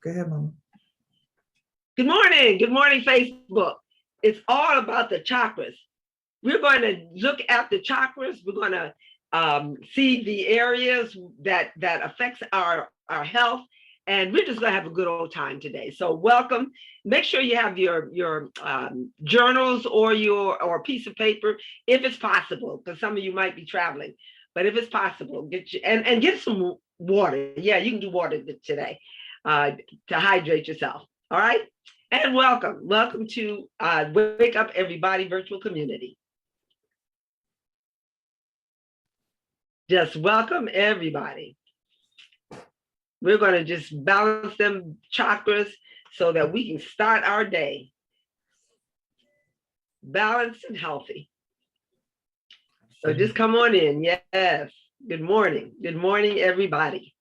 Go ahead, Mama. Good morning. Good morning, Facebook. It's all about the chakras. We're going to look at the chakras. We're going to see the areas that affects our health, and we're just going to have a good old time today. So welcome. Make sure you have your journals or a piece of paper if it's possible, because some of you might be traveling. But if it's possible, get you and get some water. Yeah, you can do water today to hydrate yourself. All right. And welcome to Wake Up Everybody virtual community. Just welcome everybody. We're going to just balance them chakras so that we can start our day balanced and healthy. So just come on in. Yes. Good morning. Good morning, everybody.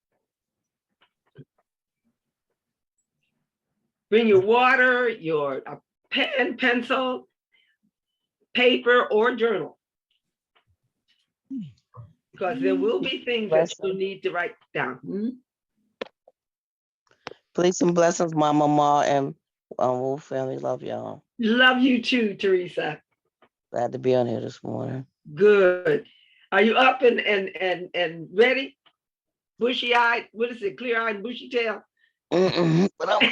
Bring your water, your pen, pencil, paper, or journal. Because there will be things that you need to write down. Please and blessings, Mama, Ma, and Wolf family. Love y'all. Love you too, Teresa. Glad to be on here this morning. Good. Are you up and ready? Bushy eyed. What is it? Clear eyed, bushy tail. But I'm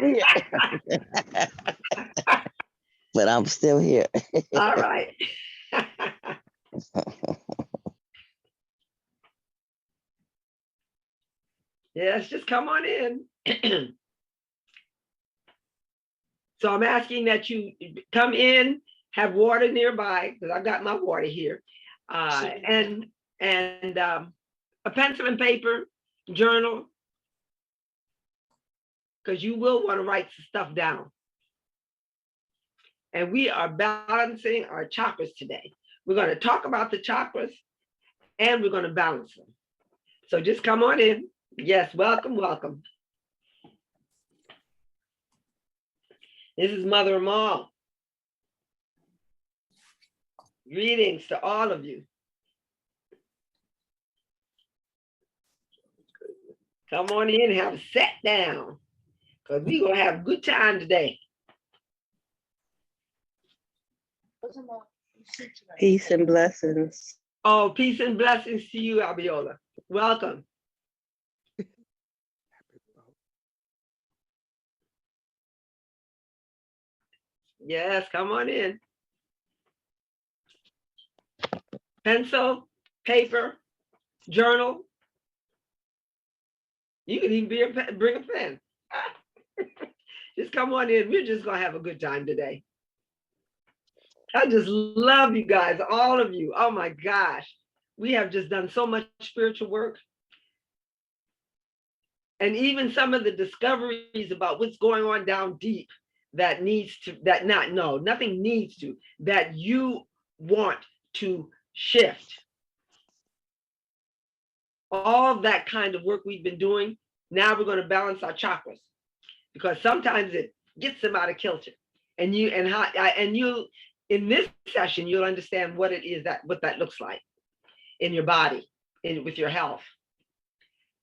here. But I'm still here. All right. Yes, just come on in. So I'm asking that you come in, have water nearby, because I've got my water here, and a pencil and paper, journal, because you will want to write some stuff down. And we are balancing our chakras today. We're going to talk about the chakras and we're going to balance them. So just come on in. Yes, welcome. This is Mother Amal. Greetings to all of you. Come on in, have a sit down, because we're going to have a good time today. Peace and blessings. Oh, peace and blessings to you, Abiola. Welcome. Yes, come on in. Pencil, paper, journal. You can even bring a pen. Just come on in. We're just going to have a good time today. I just love you guys, all of you. Oh my gosh. We have just done so much spiritual work. And even some of the discoveries about what's going on down deep that nothing needs to, that you want to shift. All of that kind of work we've been doing. Now we're going to balance our chakras, because sometimes it gets them out of kilter. And you in this session, you'll understand what it is what that looks like in your body and with your health.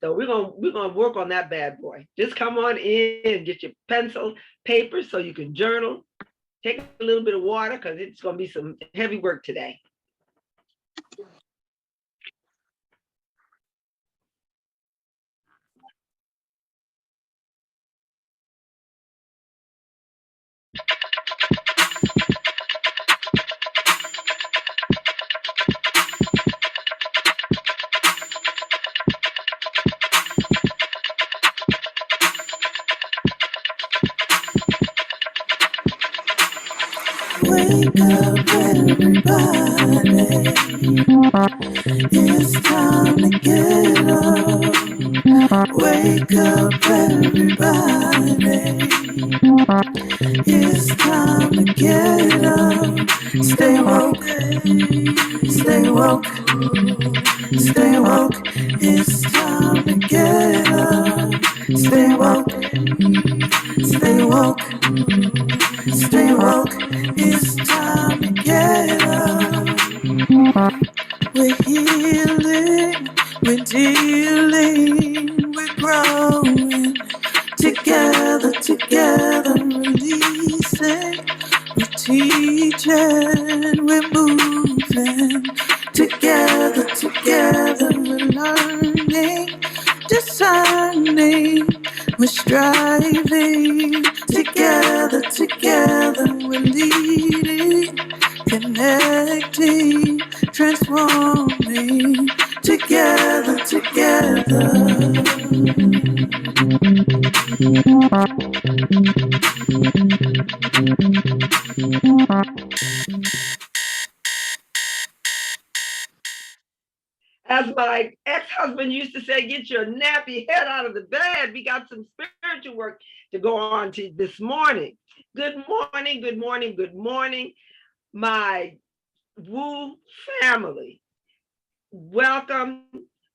So we're gonna work on that bad boy. Just come on in, get your pencil, paper, so you can journal. Take a little bit of water, because it's gonna be some heavy work today. Wake up everybody, it's time to get up. Wake up everybody, it's time to get up. Stay woke, stay woke, stay woke, it's time to get up. Stay woke, stay woke, stay woke, it's time to get up. We're healing, we're dealing, we're growing together. reaching, we're moving. Together, together, we're learning, discerning, we're striving. Together, together, we're leading, connecting, transforming. Together, together. As my ex-husband used to say, get your nappy head out of the bed. We got some spiritual work to go on to this morning. Good morning, good morning, good morning, my Woo family. Welcome.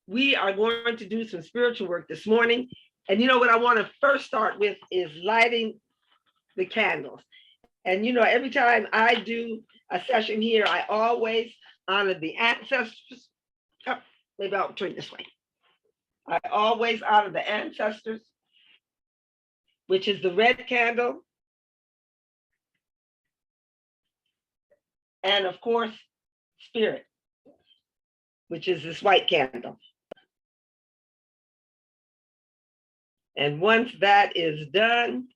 We are going to do some spiritual work this morning. And you know what I want to first start with is lighting the candles. And you know, every time I do a session here, I always honor the ancestors. Oh, maybe I'll turn this way. I always honor the ancestors, which is the red candle. And of course, spirit, which is this white candle. And once that is done,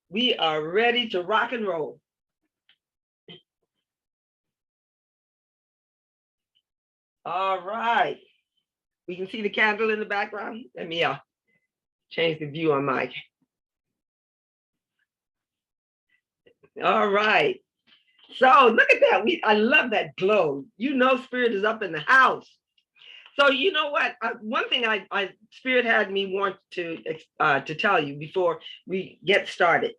we are ready to rock and roll. All right. We can see the candle in the background. Let me change the view on my. All right. So look at that. I love that glow. You know, spirit is up in the house. So you know what? One thing I spirit had me want to tell you before we get started.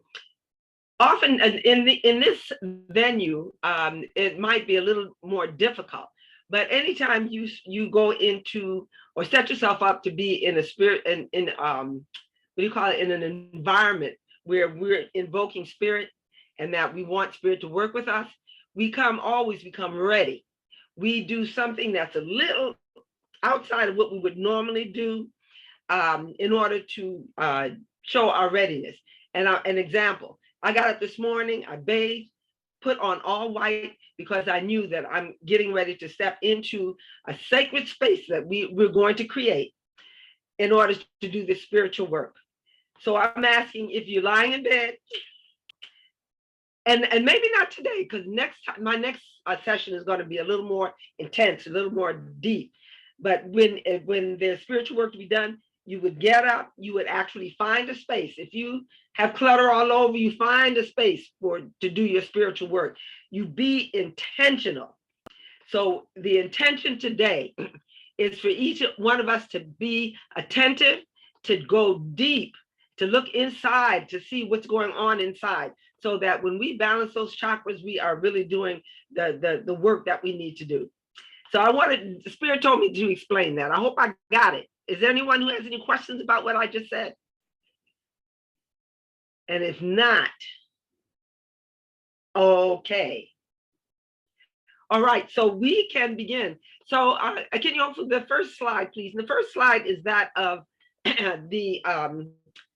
Often in this venue, it might be a little more difficult. But anytime you go into or set yourself up to be in a spirit in what do you call it, in an environment where we're invoking spirit and that we want spirit to work with us, we always become ready. We do something that's a little outside of what we would normally do in order to show our readiness. And an example, I got up this morning, I bathed, put on all white because I knew that I'm getting ready to step into a sacred space that we're going to create in order to do this spiritual work. So I'm asking if you're lying in bed, and maybe not today, because my next session is going to be a little more intense, a little more deep. But when there's spiritual work to be done, you would get up, you would actually find a space. If you have clutter all over, you find a space to do your spiritual work. You be intentional. So the intention today is for each one of us to be attentive, to go deep, to look inside, to see what's going on inside, so that when we balance those chakras, we are really doing the work that we need to do. So the spirit told me to explain that. I hope I got it. Is there anyone who has any questions about what I just said? And if not, okay. All right, so we can begin. So can you open the first slide, please? And the first slide is that of the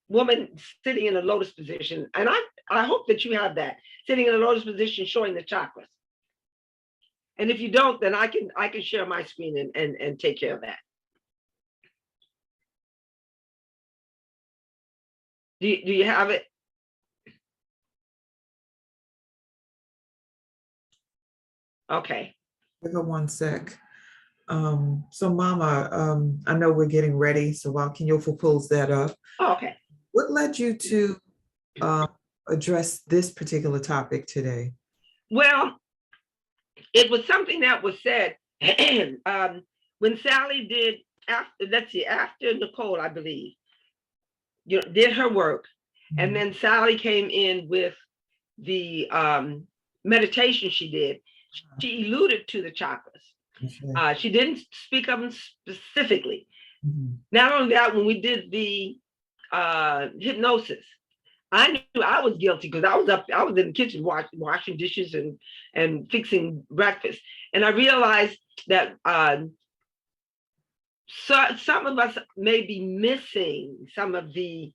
woman sitting in a lotus position. And I hope that you have that, sitting in a lotus position showing the chakras. And if you don't, then I can share my screen and take care of that. Do you have it? Okay. Give her one sec. So Mama, I know we're getting ready, so while Kinyofu pulls that up. Oh, okay. What led you to address this particular topic today? Well, it was something that was said when Sally did, after Nicole, I believe, did her work. Mm-hmm. And then Sally came in with the meditation she did. She alluded to the chakras. Okay. She didn't speak of them specifically. Mm-hmm. Not only that, when we did the hypnosis, I knew I was guilty because I was in the kitchen washing dishes and fixing breakfast. And I realized that some of us may be missing some of the,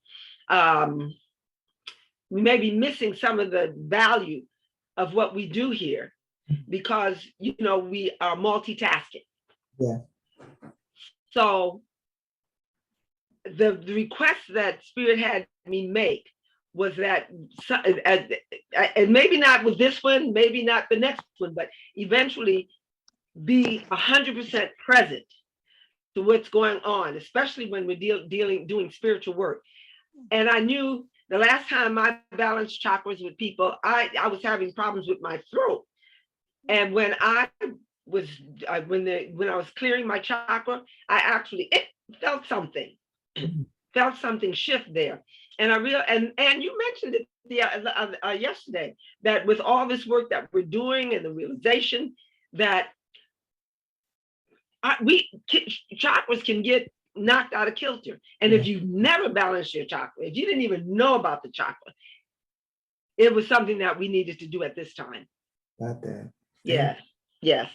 we may be missing some of the value of what we do here, because we are multitasking. Yeah. So the request that Spirit had me make was that, and maybe not with this one, maybe not the next one, but eventually be 100% present to what's going on, especially when we're doing spiritual work. And I knew the last time I balanced chakras with people, I was having problems with my throat. And when I was clearing my chakra, I actually felt something, shift there. And and you mentioned it yesterday, that with all this work that we're doing and the realization that chakras can get knocked out of kilter. And if you never balanced your chakra, if you didn't even know about the chakra, it was something that we needed to do at this time. Got that. Yes, yes.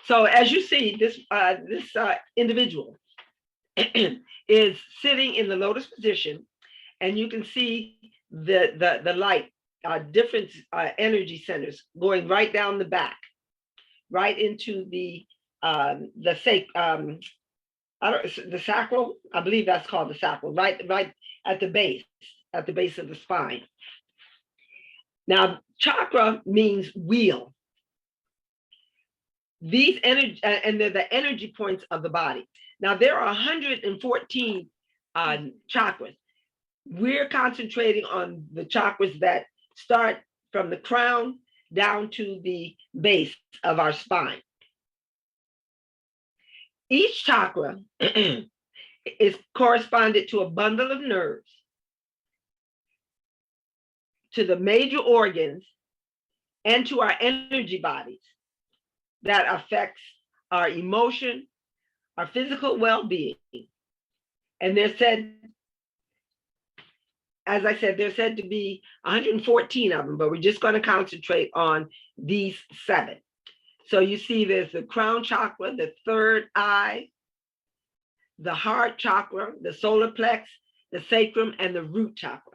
So as you see, this individual is sitting in the lotus position, and you can see the light, different energy centers going right down the back, right into the sacral. I believe that's called the sacral, right at the base of the spine. Now, chakra means wheel. These energy, and they're the energy points of the body. Now, there are 114 chakras. We're concentrating on the chakras that start from the crown down to the base of our spine. Each chakra is corresponded to a bundle of nerves, to the major organs, and to our energy bodies that affects our emotion, our physical well-being. And they're said, as I said, they're said to be 114 of them, but we're just going to concentrate on these 7. So you see there's the crown chakra, the third eye, the heart chakra, the solar plex, the sacrum, and the root chakra.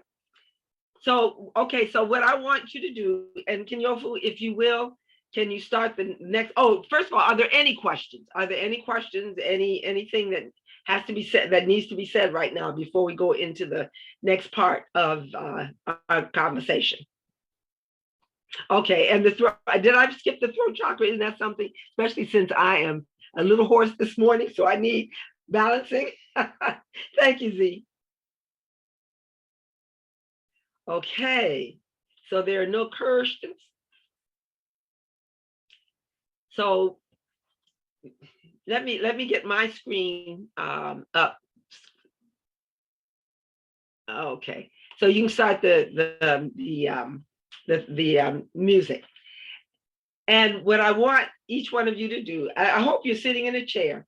So, okay, so what I want you to do, and Kenyofu, if you will, can you start the next? Oh, first of all, are there any questions? Are there any questions, anything that has to be said, that needs to be said right now before we go into the next part of our conversation? Okay, and the throat, did I skip the throat chakra? Isn't that something, especially since I am a little hoarse this morning, so I need balancing? Thank you, Z. Okay, so there are no questions. So let me get my screen up. Okay, so you can start the music. And what I want each one of you to do, I hope you're sitting in a chair.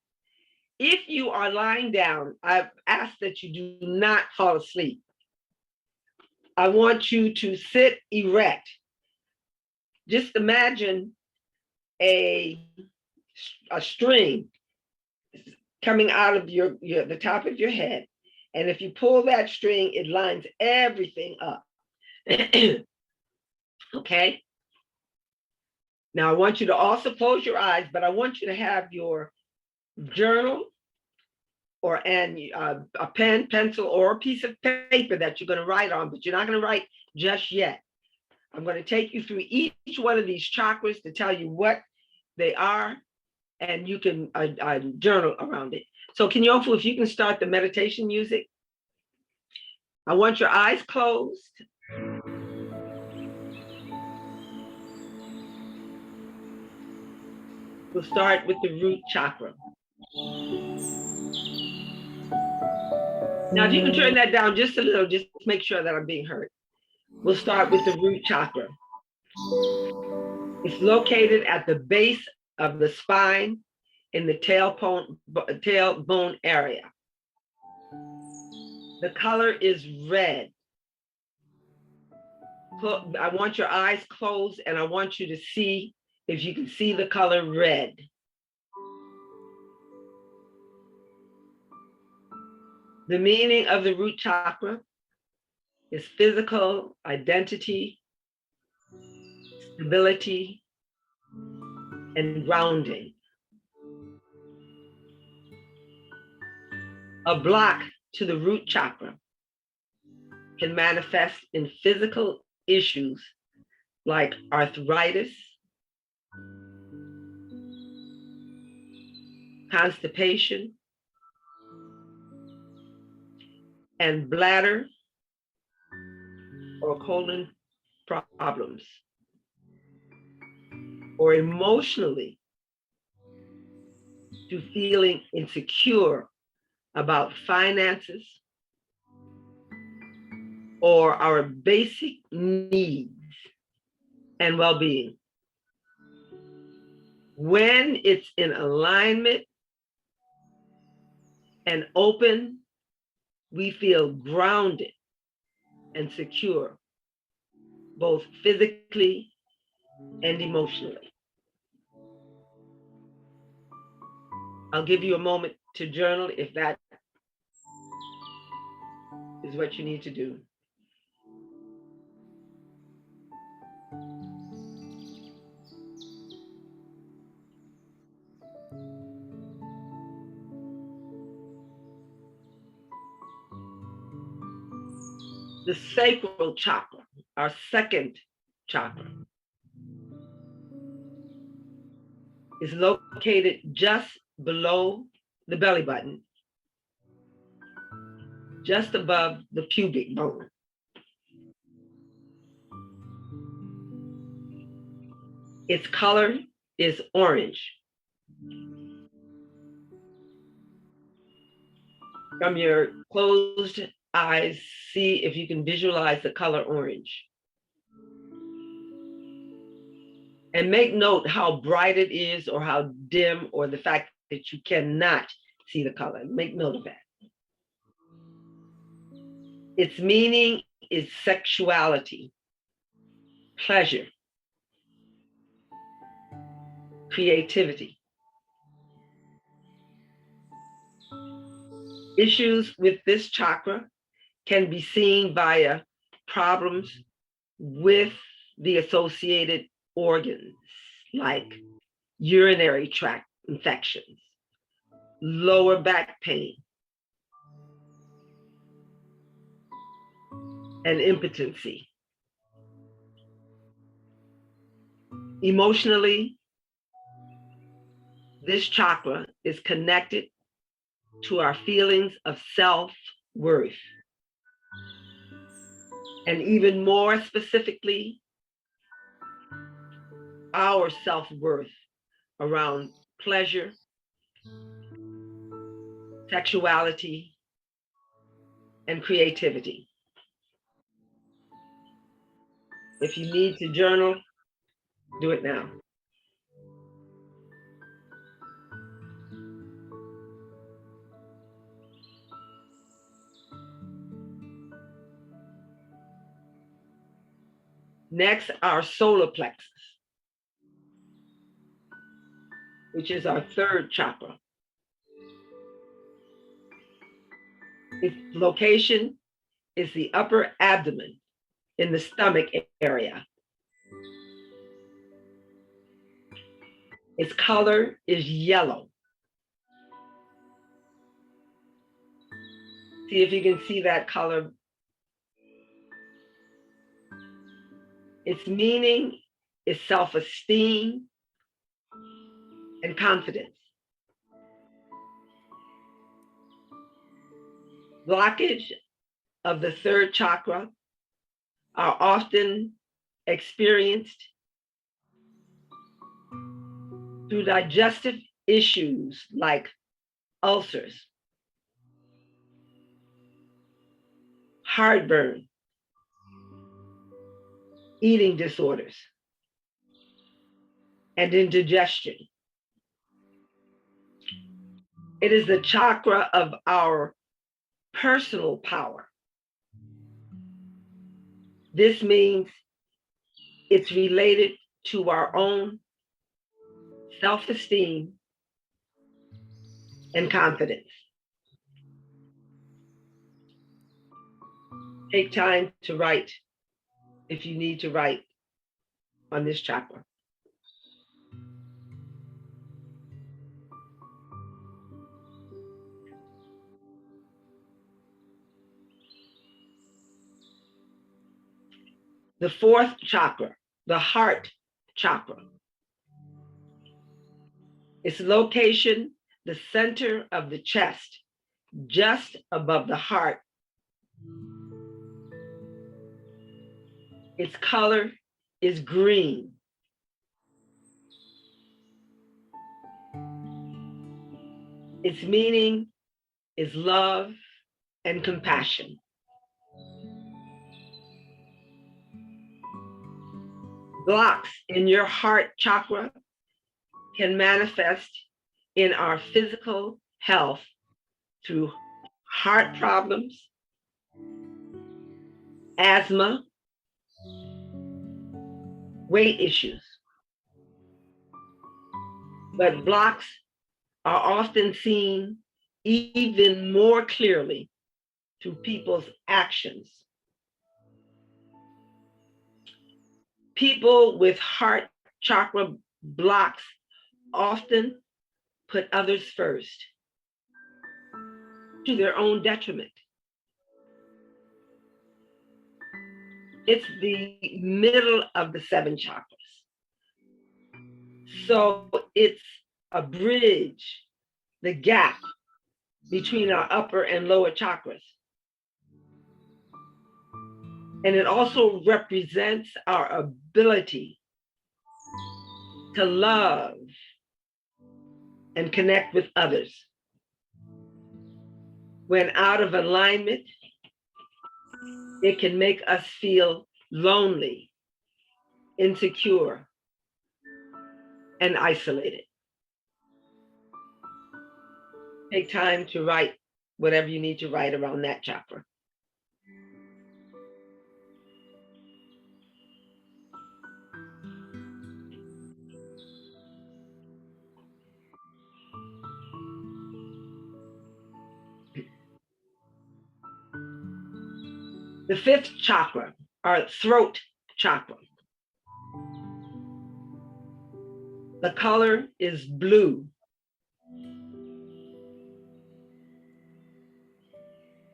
If you are lying down, I've asked that you do not fall asleep. I want you to sit erect. Just imagine a string coming out of the top of your head. And if you pull that string, it lines everything up. Okay. Now I want you to also close your eyes, but I want you to have your journal and a pen, pencil, or a piece of paper that you're going to write on, but you're not going to write just yet. I'm going to take you through each one of these chakras to tell you what they are, and you can journal around it. So Kenyofu, if you can start the meditation music. I want your eyes closed. We'll start with the root chakra. Now, if you can turn that down just a little, just make sure that I'm being heard. We'll start with the root chakra. It's located at the base of the spine in the tailbone area. The color is red. I want your eyes closed, and I want you to see if you can see the color red. The meaning of the root chakra is physical identity, stability, and grounding. A block to the root chakra can manifest in physical issues like arthritis, constipation, and bladder or colon problems, or emotionally to feeling insecure about finances or our basic needs and well-being. When it's in alignment and open, we feel grounded and secure, both physically and emotionally. I'll give you a moment to journal if that is what you need to do. The sacral chakra, our second chakra, is located just below the belly button, just above the pubic bone. Its color is orange. From your closed eyes, see if you can visualize the color orange. And make note how bright it is or how dim, or the fact that you cannot see the color. Make note of that. Its meaning is sexuality, pleasure, creativity. Issues with this chakra can be seen via problems with the associated organs like urinary tract infections, lower back pain, and impotency. Emotionally, this chakra is connected to our feelings of self-worth. And even more specifically, our self-worth around pleasure, sexuality, and creativity. If you need to journal, do it now. Next, our solar plexus, which is our third chakra. Its location is the upper abdomen in the stomach area. Its color is yellow. See if you can see that color. Its meaning is self-esteem and confidence. Blockage of the third chakra are often experienced through digestive issues like ulcers, heartburn, eating disorders, and indigestion. It is the chakra of our personal power. This means it's related to our own self-esteem and confidence. Take time to write if you need to write on this chakra. The fourth chakra, the heart chakra. Its location, the center of the chest, just above the heart. Its color is green. Its meaning is love and compassion. Blocks in your heart chakra can manifest in our physical health through heart problems, asthma, weight issues. But blocks are often seen even more clearly through people's actions. People with heart chakra blocks often put others first, to their own detriment. It's the middle of the 7 chakras. So it's a bridge, the gap between our upper and lower chakras. And it also represents our ability to love and connect with others. When out of alignment, it can make us feel lonely, insecure, and isolated. Take time to write whatever you need to write around that chakra. The 5th chakra, our throat chakra. The color is blue.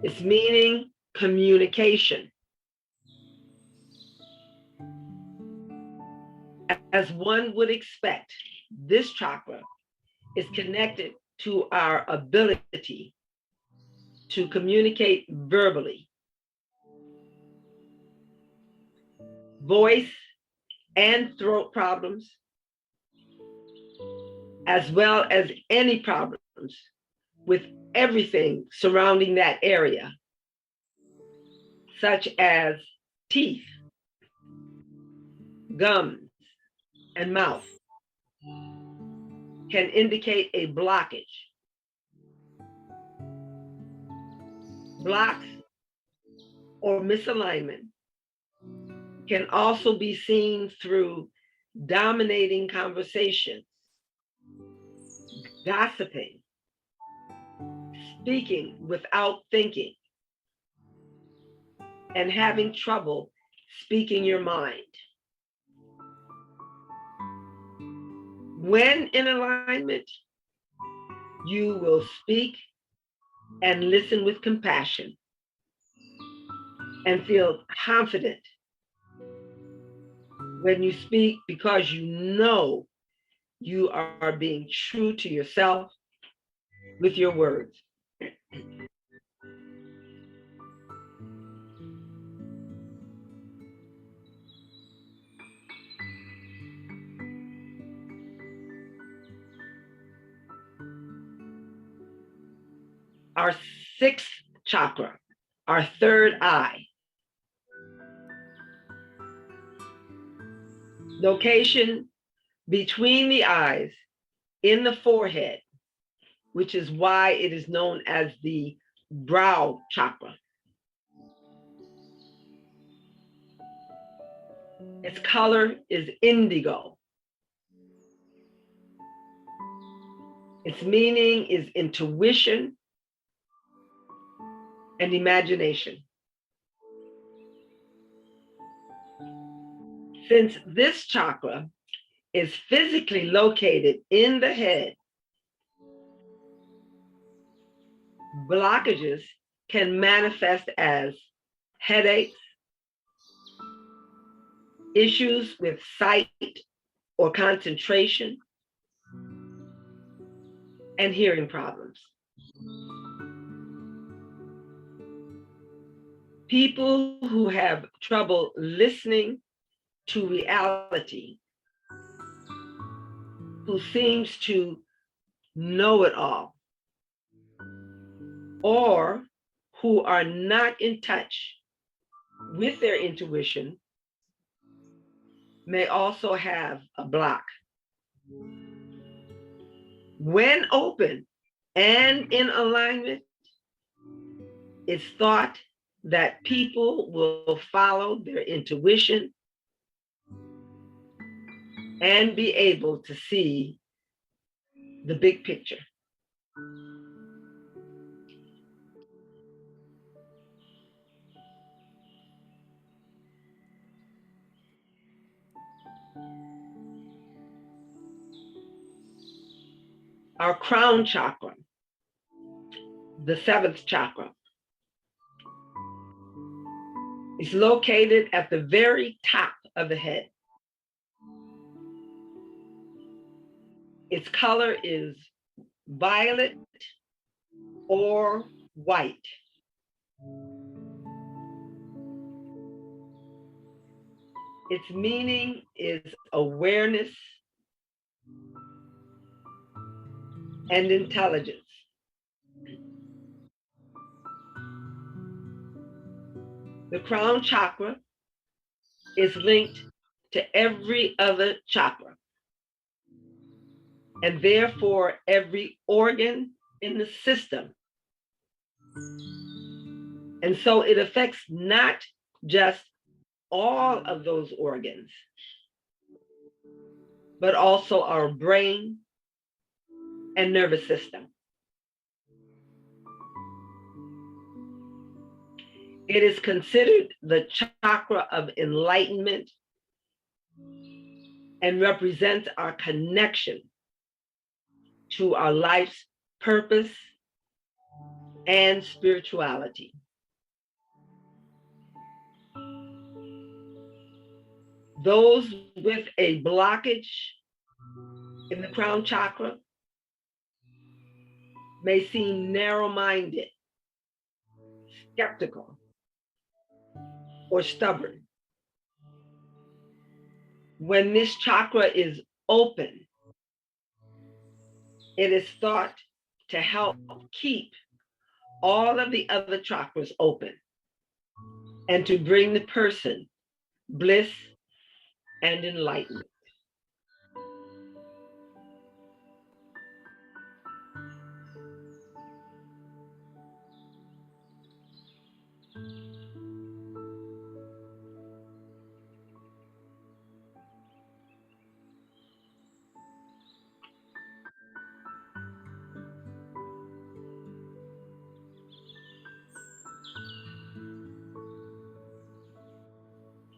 Its meaning, communication. As one would expect, this chakra is connected to our ability to communicate verbally. Voice and throat problems, as well as any problems with everything surrounding that area, such as teeth, gums, and mouth, can indicate a blockage. Blocks or misalignment can also be seen through dominating conversations, gossiping, speaking without thinking, and having trouble speaking your mind. When in alignment, you will speak and listen with compassion and feel confident when you speak, because you know you are being true to yourself with your words. Our 6th chakra, our third eye. Location between the eyes in the forehead, which is why it is known as the brow chakra. Its color is indigo. Its meaning is intuition and imagination. Since this chakra is physically located in the head, blockages can manifest as headaches, issues with sight or concentration, and hearing problems. People who have trouble listening to reality, who seems to know it all, or who are not in touch with their intuition, may also have a block. When open and in alignment, it's thought that people will follow their intuition and be able to see the big picture. Our crown chakra, the seventh chakra, is located at the very top of the head. Its color is violet or white. Its meaning is awareness and intelligence. The crown chakra is linked to every other chakra, and therefore every organ in the system. And so it affects not just all of those organs, but also our brain and nervous system. It is considered the chakra of enlightenment and represents our connection to our life's purpose and spirituality. Those with a blockage in the crown chakra may seem narrow-minded, skeptical, or stubborn. When this chakra is open, it is thought to help keep all of the other chakras open and to bring the person bliss and enlightenment.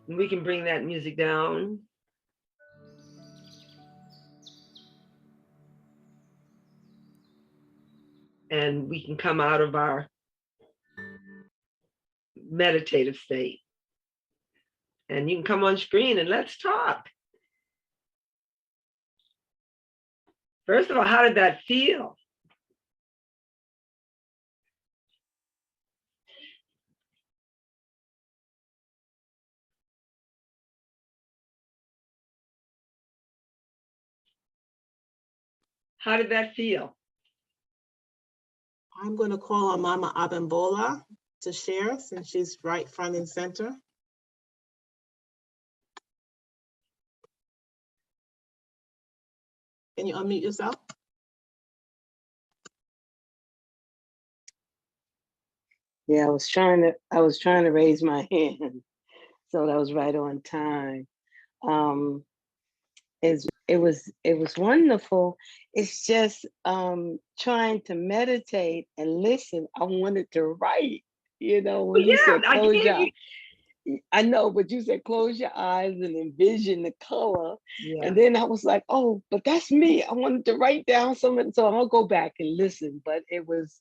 And we can bring that music down. And we can come out of our meditative state. And you can come on screen and let's talk. First of all, how did that feel? How did that feel? I'm going to call on Mama Abimbola to share since she's right front and center. Can you unmute yourself? Yeah, I was trying to raise my hand, so that was right on time. It was wonderful. It's just trying to meditate and listen. I wanted to write, when you said close your I know, but you said close your eyes and envision the color. Yeah. And then I was like, oh, but that's me. I wanted to write down something. So I'll go back and listen. But it was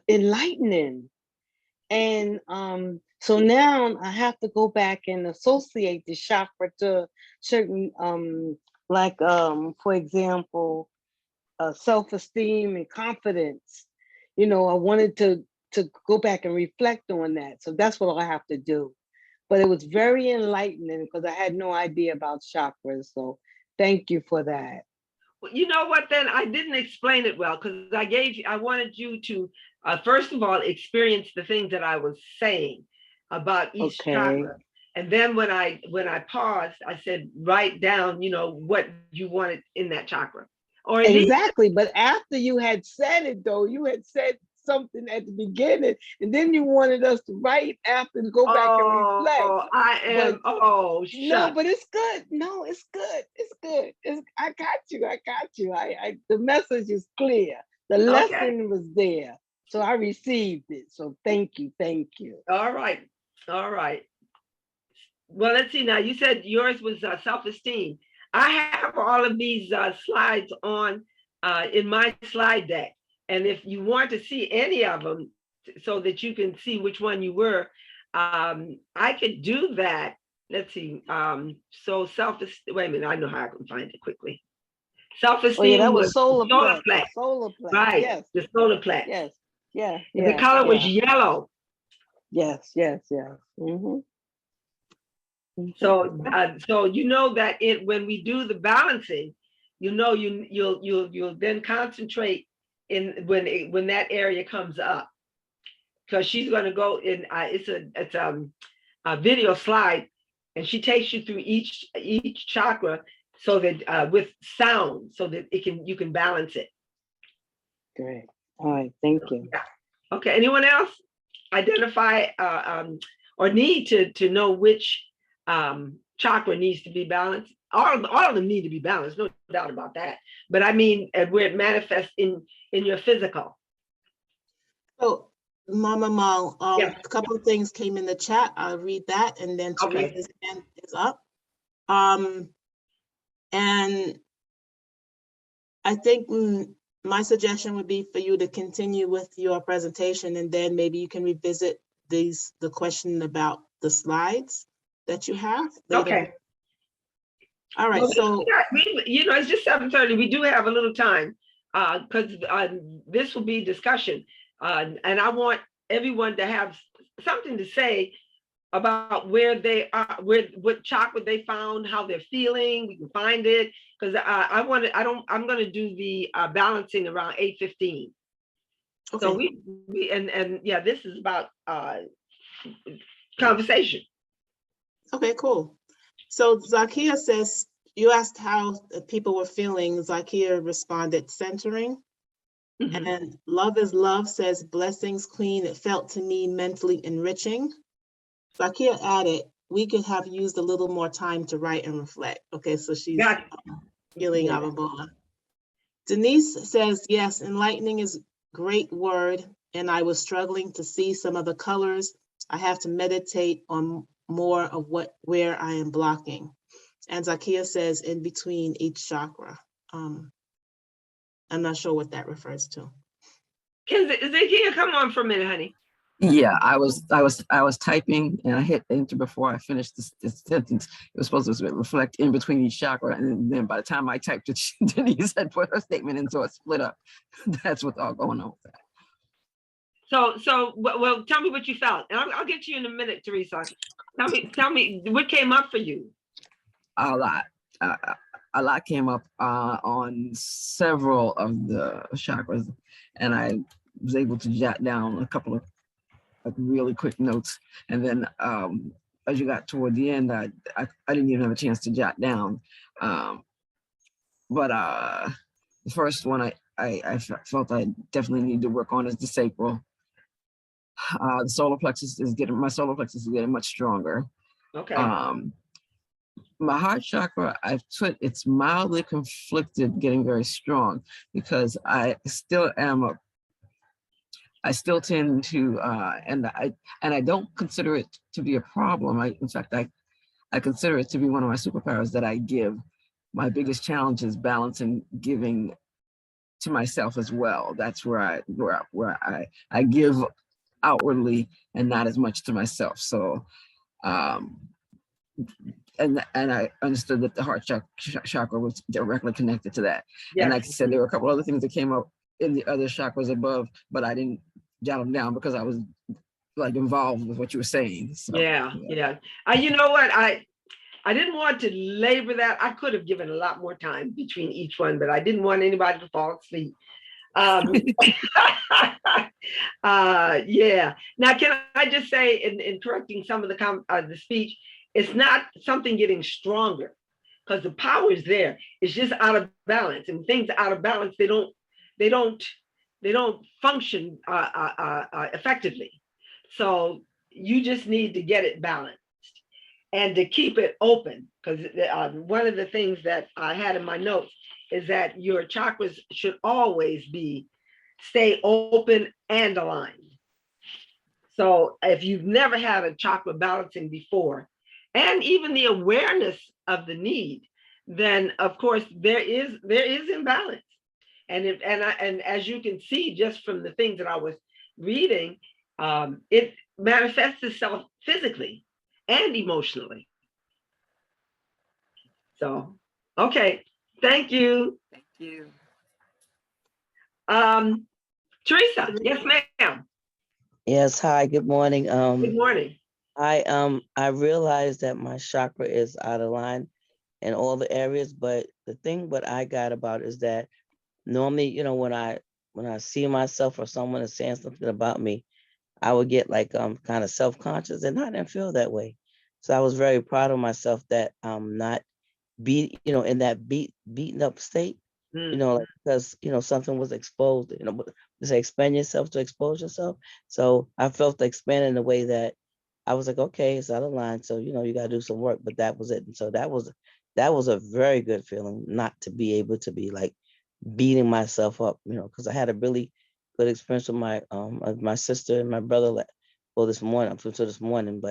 enlightening. And so now I have to go back and associate the chakra to certain for example, self-esteem and confidence. I wanted to go back and reflect on that. So that's what I have to do. But it was very enlightening because I had no idea about chakras. So thank you for that. Well, you know what, then I didn't explain it well because I wanted you to, first of all, experience the things that I was saying about each chakra. And then when I paused, I said, write down, what you wanted in that chakra. Or exactly. But after you had said it, though, you had said something at the beginning, and then you wanted us to write after to go back and reflect. No, but it's good. No, it's good. It's good. I got you. The message is clear. The lesson was there. So I received it. So thank you. Thank you. All right. Well, let's see now. You said yours was self-esteem. I have all of these slides on in my slide deck. And if you want to see any of them so that you can see which one you were, I could do that. Let's see. So self-esteem, wait a minute, I know how I can find it quickly. Self-esteem that was solar plex. Solar plex. Right, yes. The solar plex. Yes, yeah. The color was yellow. Yes. Mm-hmm. So you know that when we do the balancing, you'll then concentrate in when that area comes up, because she's going to go in. It's a video slide, and she takes you through each chakra so that with sound, so that you can balance it. Great. All right. Thank you. Yeah. Okay. Anyone else identify or need to know which chakra needs to be balanced? All of them need to be balanced, no doubt about that. But I mean, where it manifests in your physical. So, Mama Mal, Yeah. a couple of things came in the chat. I'll read that, and then Teresa's hand is up. And I think my suggestion would be for you to continue with your presentation, and then maybe you can revisit the question about the slides that you have later. Okay. All right. Well, so it's just 7:30. We do have a little time because this will be discussion, and I want everyone to have something to say about where they are, what chakra they found, how they're feeling. We can find it because I'm going to do the balancing around 8:15. Okay. So we and yeah, this is about conversation. Okay, cool. So Zakia says, you asked how people were feeling. Zakia responded, centering. Mm-hmm. And Love is Love says, blessings, Queen. It felt to me mentally enriching. Zakia added, we could have used a little more time to write and reflect. Okay, so she's feeling Amal. Denise says, yes, enlightening is a great word. And I was struggling to see some of the colors. I have to meditate on more of where I am blocking. And Zakia says in between each chakra. I'm not sure what that refers to. Zakia, come on for a minute, honey. Yeah, I was typing and I hit enter before I finished this sentence. It was supposed to reflect in between each chakra, and then by the time I typed it, Denise had put her statement in, so it split up. That's what's all going on with that. So, well, tell me what you felt, and I'll get to you in a minute, Teresa. Tell me what came up for you. A lot came up on several of the chakras, and I was able to jot down a couple of really quick notes. And then as you got toward the end, I didn't even have a chance to jot down. But the first one I felt I definitely need to work on is the sacral. The solar plexus is getting much stronger. Okay. My heart chakra, it's mildly conflicted, getting very strong, because I still am I still tend to, and I don't consider it to be a problem. In fact, I consider it to be one of my superpowers that I give. My biggest challenge is balancing giving to myself as well. That's where I give outwardly and not as much to myself. So, and I understood that the heart chakra was directly connected to that. Yes. And like I said, there were a couple other things that came up in the other chakras above, but I didn't jot them down because I was like involved with what you were saying. So, yeah. You know what? I didn't want to labor that. I could have given a lot more time between each one, but I didn't want anybody to fall asleep. Yeah. Now, can I just say, in correcting some of the speech, it's not something getting stronger, because the power is there. It's just out of balance, and things out of balance, they don't function effectively. So you just need to get it balanced and to keep it open, because one of the things that I had in my notes is that your chakras should always stay open and aligned. So if you've never had a chakra balancing before, and even the awareness of the need, then of course there is imbalance. And as you can see just from the things that I was reading, it manifests itself physically and emotionally. So, okay, thank you. thank you. Teresa, yes, ma'am. Yes, hi, good morning. Good morning. I realized that my chakra is out of line in all the areas, but the thing what I got about is that normally, you know, when I see myself or someone is saying something about me, I would get like kind of self-conscious, and I didn't feel that way. So I was very proud of myself that I'm not in that beaten up state, like, because something was exposed, but they say expand yourself to expose yourself. So I felt the expand in a way that I was like, okay, it's out of line. So you gotta do some work, but that was it. And so that was a very good feeling, not to be able to be like beating myself up, because I had a really good experience with my sister and my brother this morning, up until this morning,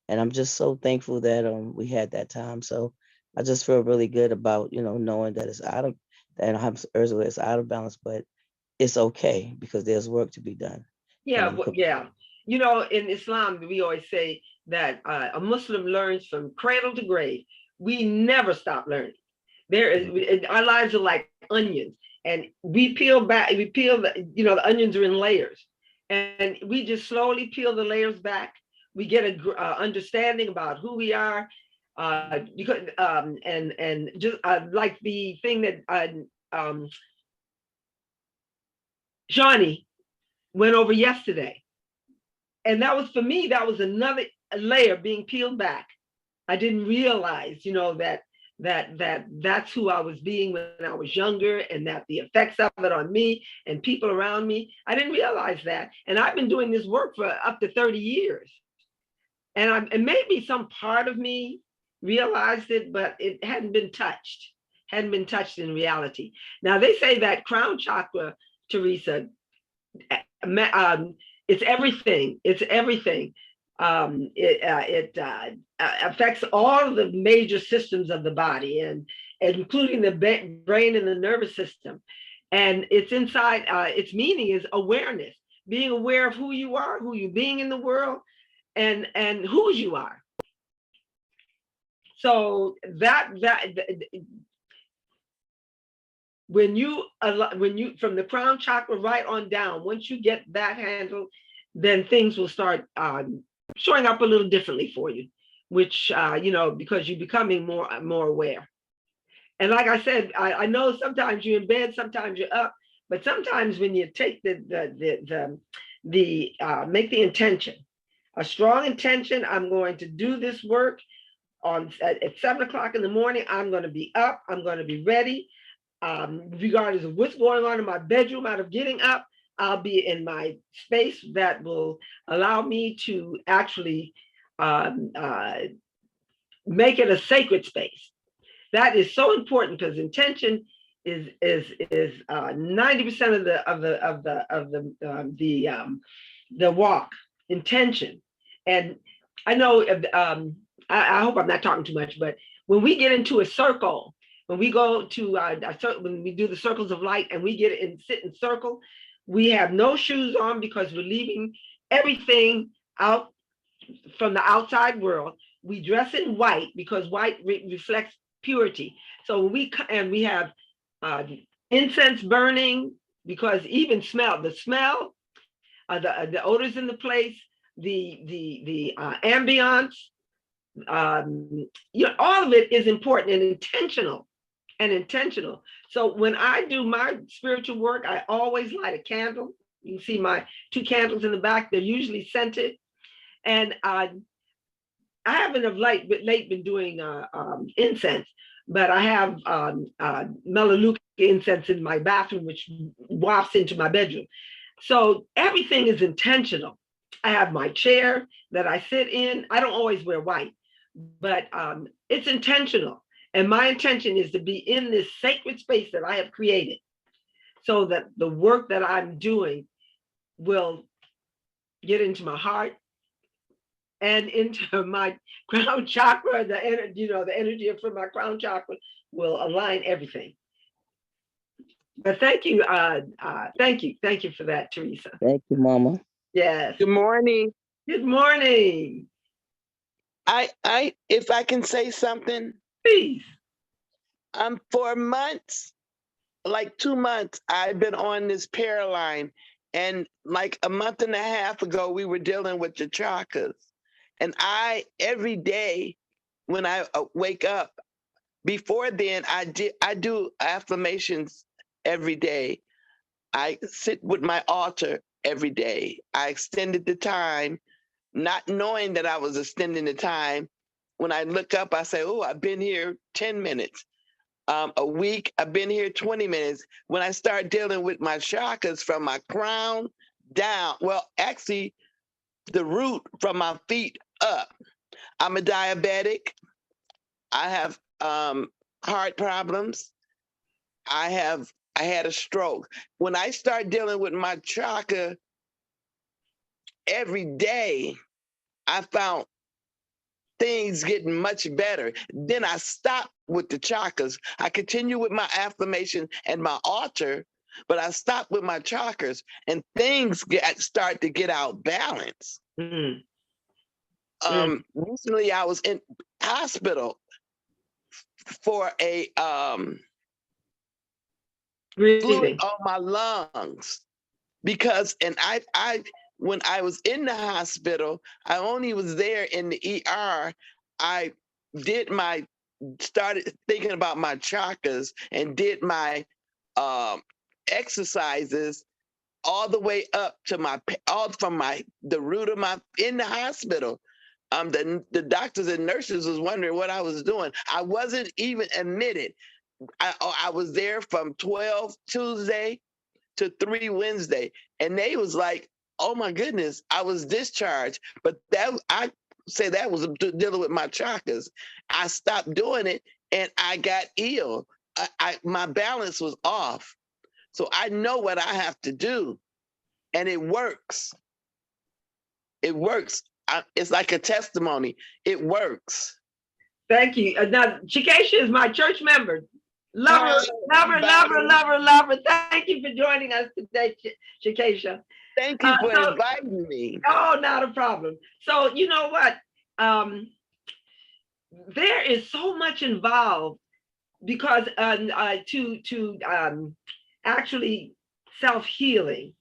and I'm just so thankful that we had that time. So I just feel really good about knowing that it's out of balance, but it's okay because there's work to be done. Yeah, yeah. In Islam, we always say that a Muslim learns from cradle to grave. We never stop learning. Our lives are like onions, and we peel the onions are in layers, and we just slowly peel the layers back. We get a understanding about who we are, because and just like the thing that Johnny went over yesterday. And that was, for me, that was another layer being peeled back. I didn't realize, that's who I was being when I was younger, and that the effects of it on me and people around me, I didn't realize that. And I've been doing this work for up to 30 years. And maybe some part of me realized it, but it hadn't been touched in reality. Now, they say that crown chakra, Teresa, it's everything. It's everything. It affects all of the major systems of the body, and including the brain and the nervous system. And it's inside. Its meaning is awareness, being aware of who you are, who you're being in the world, and whose you are. So when you from the crown chakra right on down, once you get that handled, then things will start showing up a little differently for you, which because you're becoming more aware. And like I said, I know sometimes you're in bed, sometimes you're up, but sometimes when you take make the intention, a strong intention, I'm going to do this work at 7 o'clock in the morning. I'm going to be up, I'm going to be ready. Regardless of what's going on in my bedroom, out of getting up, I'll be in my space that will allow me to actually make it a sacred space. That is so important, because intention is 90% of the walk intention. And I know I hope I'm not talking too much, but when we get into a circle, when we go to when we do the circles of light and we get and sit in circle, we have no shoes on because we're leaving everything out from the outside world. We dress in white because white reflects purity. So we have incense burning, because even the smell, the odors in the place, the ambiance, all of it is important and intentional. So when I do my spiritual work, I always light a candle. You can see my 2 candles in the back. They're usually scented, and I haven't of late been doing incense, but I have Melaleuca incense in my bathroom, which wafts into my bedroom. So everything is intentional. I have my chair that I sit in. I don't always wear white, but it's intentional. And my intention is to be in this sacred space that I have created, so that the work that I'm doing will get into my heart and into my crown chakra. The energy from my crown chakra will align everything. But thank you for that, Teresa. Thank you, Mama. Yes. Good morning. Good morning. If I can say something, Please. for months, like 2 months, I've been on this Paraline, and like a month and a half ago, we were dealing with the chakras, and every day when I wake up, before then, I do affirmations every day. I sit with my altar every day. I extended the time, not knowing that I was extending the time. When I look up, I say, oh, I've been here 10 minutes. A week, I've been here 20 minutes. When I start dealing with my chakras from my crown down, well, actually, the root from my feet up. I'm a diabetic. I have heart problems. I had a stroke. When I start dealing with my chakra every day, I found things getting much better. Then I stop with the chakras. I continue with my affirmation and my altar, but I stop with my chakras, and things start to get out balance. Recently, I was in hospital for a fluid on my lungs, because when I was in the hospital, I only was there in the ER. I started thinking about my chakras and did my exercises all the way up to the root of in the hospital. The doctors and nurses was wondering what I was doing. I wasn't even admitted. I was there from 12 Tuesday to 3 Wednesday, and they was like, oh my goodness, I was discharged. But I say that was dealing with my chakras. I stopped doing it and I got ill. My balance was off. So I know what I have to do, and it works. It works. It's like a testimony. It works. Thank you. Now, Chikesha is my church member. Love her. Thank you for joining us today, Chikesha. Thank you for inviting me. Oh, not a problem. So you know what? There is so much involved, because to actually self-healing,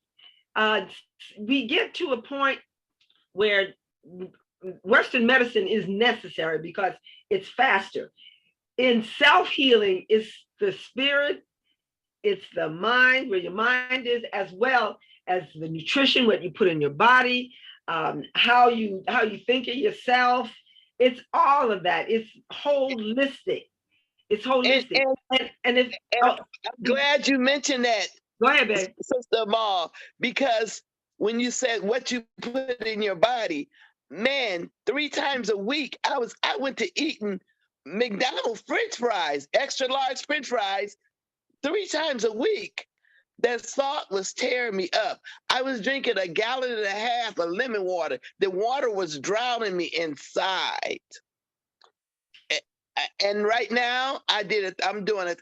we get to a point where Western medicine is necessary because it's faster. In self-healing, it's the spirit, it's the mind, where your mind is, as well as the nutrition, what you put in your body, how you think of yourself. It's all of that. It's holistic. It's holistic. I'm glad you mentioned that. Go ahead, babe. Sister Amal, because when you said what you put in your body, man, 3 times a week, I went to eating McDonald's French fries, extra large French fries, 3 times a week. That salt was tearing me up. I was drinking 1.5 gallons of lemon water. The water was drowning me inside. And right now, I did it. I'm doing it.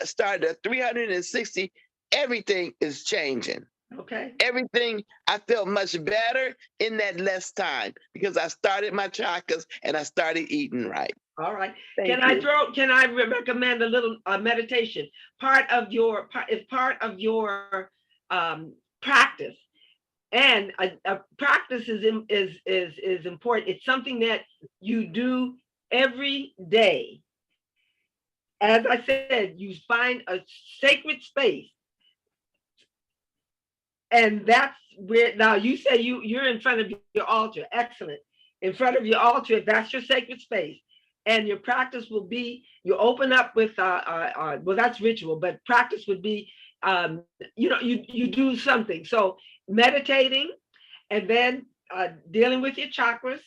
Started at 360. Everything is changing. Okay. Everything, I felt much better in that less time because I started my chakras and I started eating right. All right. Thank Can I recommend a little meditation? Part of your practice. And a practice is important. It's something that you do every day. As I said, you find a sacred space. And that's where, now you say you're in front of your altar. Excellent. In front of your altar, if that's your sacred space. And your practice will be, you open up with, well, that's ritual, but practice would be, you do something. So meditating, and then dealing with your chakras.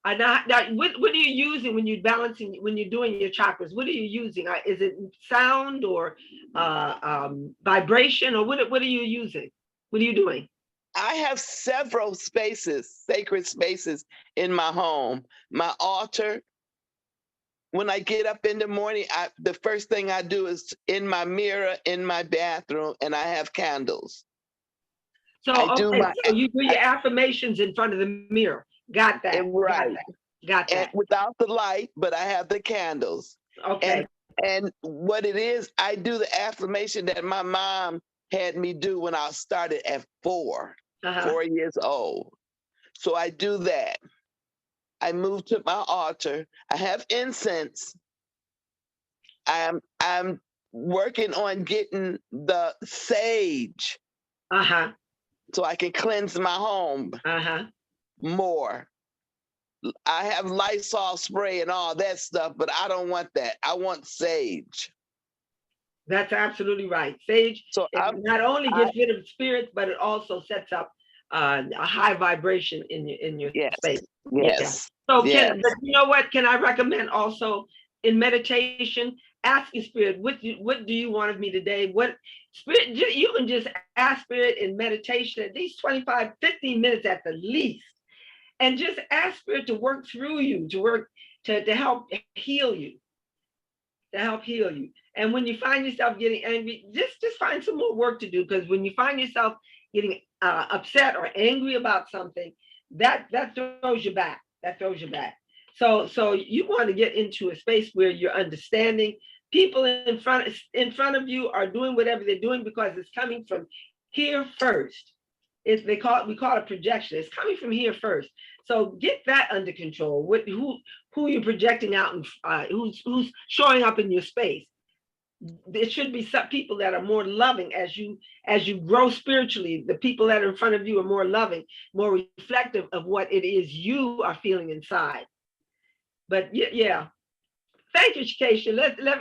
Now, what are you using when you're balancing, when you're doing your chakras? What are you using? Is it sound or vibration, or what are you using? What are you doing? I have several spaces, sacred spaces in my home. My altar. When I get up in the morning, the first thing I do is in my mirror, in my bathroom, and I have candles. So, so you do your affirmations in front of the mirror. Got that. Right. Got that. And without the light, but I have the candles. Okay. And what it is, I do the affirmation that my mom had me do when I started at 4 years old. So I do that. I move to my altar. I have incense. I'm working on getting the sage. So I can cleanse my home more. I have Lysol spray and all that stuff, but I don't want that. I want sage. That's absolutely right. Sage, so not only gets rid of spirits, but it also sets up a high vibration in your space. Yes. So but you know what? Can I recommend also in meditation, ask your spirit, what do you want of me today? What spirit, you can just ask spirit in meditation at least 25, 15 minutes at the least. And just ask spirit to work through you, to help heal you. To help heal you. And when you find yourself getting angry, just find some more work to do, because when you find yourself getting upset or angry about something, that throws you back. That throws you back. So you want to get into a space where you're understanding. People in front of you are doing whatever they're doing because it's coming from here first. We call it projection. It's coming from here first. So get that under control. Who you're projecting out and who's showing up in your space. There should be some people that are more loving as you grow spiritually. The people that are in front of you are more loving, more reflective of what it is you are feeling inside. But yeah. Thank you, Keisha.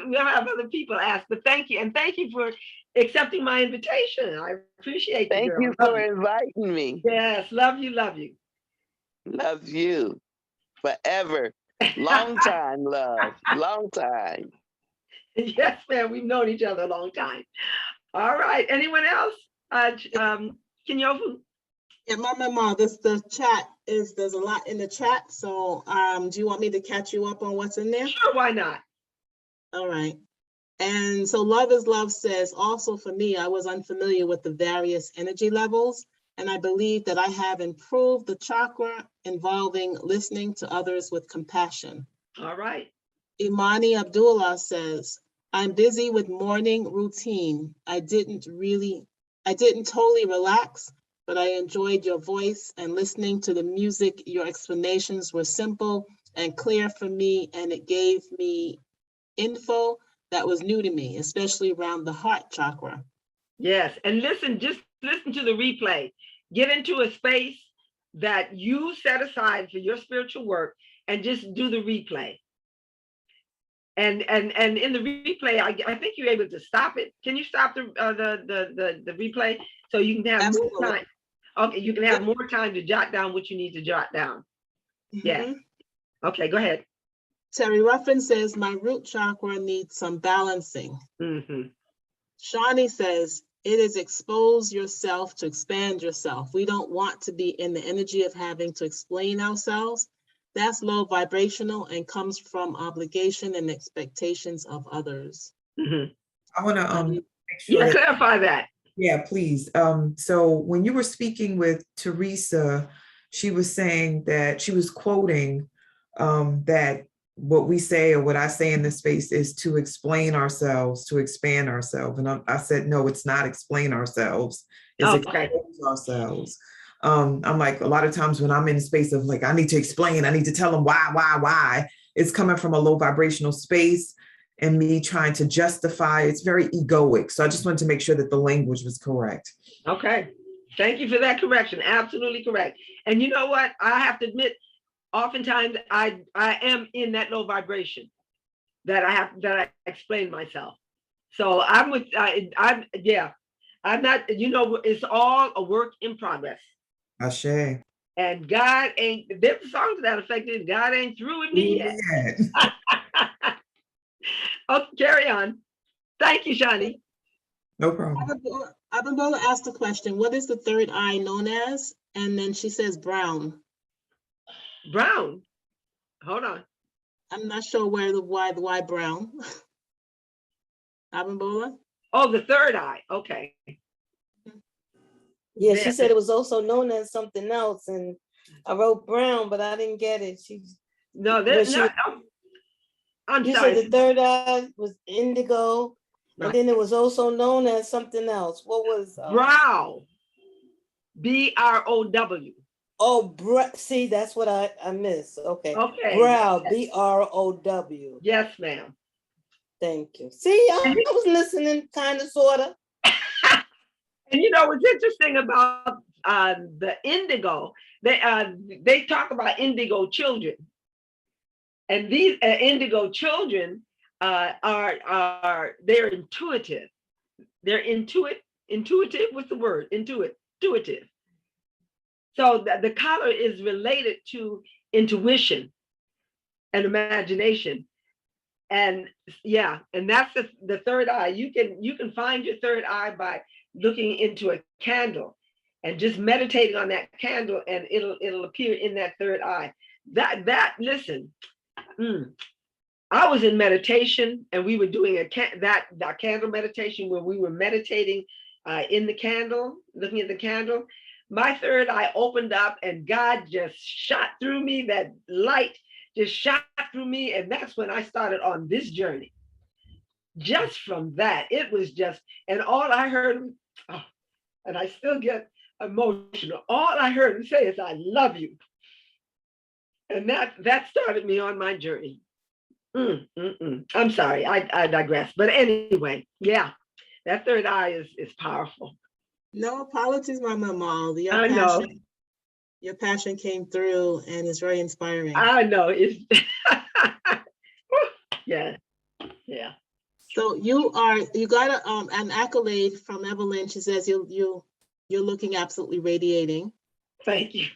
We'll have other people ask, but thank you. And thank you for accepting my invitation. I appreciate you. Thank you for inviting me. Yes, love you, love you. Love you forever. Long time, love. Long time. Yes, ma'am. We've known each other a long time. All right. Anyone else? Kinyofu? Yeah, Mama, the chat there's a lot in the chat. So do you want me to catch you up on what's in there? Sure, why not? All right. And so Love is Love says, also for me, I was unfamiliar with the various energy levels, and I believe that I have improved the chakra involving listening to others with compassion. All right. Imani Abdullah says, I'm busy with morning routine. I didn't totally relax, but I enjoyed your voice and listening to the music. Your explanations were simple and clear for me, and it gave me info that was new to me, especially around the heart chakra. Yes, and just listen to the replay. Get into a space that you set aside for your spiritual work and just do the replay. And in the replay, I think you're able to stop it. Can you stop the replay so you can have more time? Okay, you can have more time to jot down what you need to jot down. Yeah. Okay, go ahead. Terry Ruffin says, my root chakra needs some balancing. Shawnee says, it is expose yourself to expand yourself. We don't want to be in the energy of having to explain ourselves. That's low vibrational and comes from obligation and expectations of others. Mhm. I want to make sure Yeah, that, clarify that. yeah, please. So when you were speaking with Teresa, she was saying that she was quoting that what we say or what I say in this space is to explain ourselves, to expand ourselves. And I said, no, it's not explain ourselves, it's Okay. expose ourselves. I'm like, a lot of times when I'm in a space of like, I need to explain, I need to tell them why, it's coming from a low vibrational space and me trying to justify. It's very egoic. So I just wanted to make sure that the language was correct. Okay. Thank you for that correction. Absolutely correct. And you know what? I have to admit, oftentimes I am in that low vibration that I explain myself. So I'm with I'm not, it's all a work in progress. Ashe. And God ain't, there's a song to that effect, is God ain't through with me yet. Okay, carry on. Thank you, Shani. No problem. Abimbola asked the question, what is the third eye known as? And then she says brown. Brown. Hold on. I'm not sure why brown. Abimbola? Oh, the third eye. Okay. Yeah, she said it was also known as something else, and I wrote brown, but I didn't get it. No, there's not. I'm you sorry. said the third eye was indigo, Right. and then it was also known as something else. What was brow? B-R-O-W. Oh, see, that's what I missed. Okay. Okay. Brow, B-R-O-W. Yes, ma'am. Thank you. See, I was listening, kind of, sort of. And what's interesting about the indigo, they talk about indigo children. And these indigo children they're intuitive. They're intuitive, what's the word? Intuitive. So the color is related to intuition and imagination. And yeah, and that's the third eye. You can find your third eye by looking into a candle and just meditating on that candle, and it'll appear in that third eye. Listen, I was in meditation, and we were doing that candle meditation where we were meditating in the candle, looking at the candle. My third eye opened up, and God just shot through me. That light just shot through me, and that's when I started on this journey. Just from that, it was just, and all I heard, and I still get emotional. All I heard him say is, "I love you," and that started me on my journey. I'm sorry, I digress. But anyway, yeah, that third eye is powerful. No apologies, Mama Amal. I know. Your passion came through and it's very inspiring. I know. It's yeah. So you got an accolade from Evelyn. She says you're looking absolutely radiating. Thank you.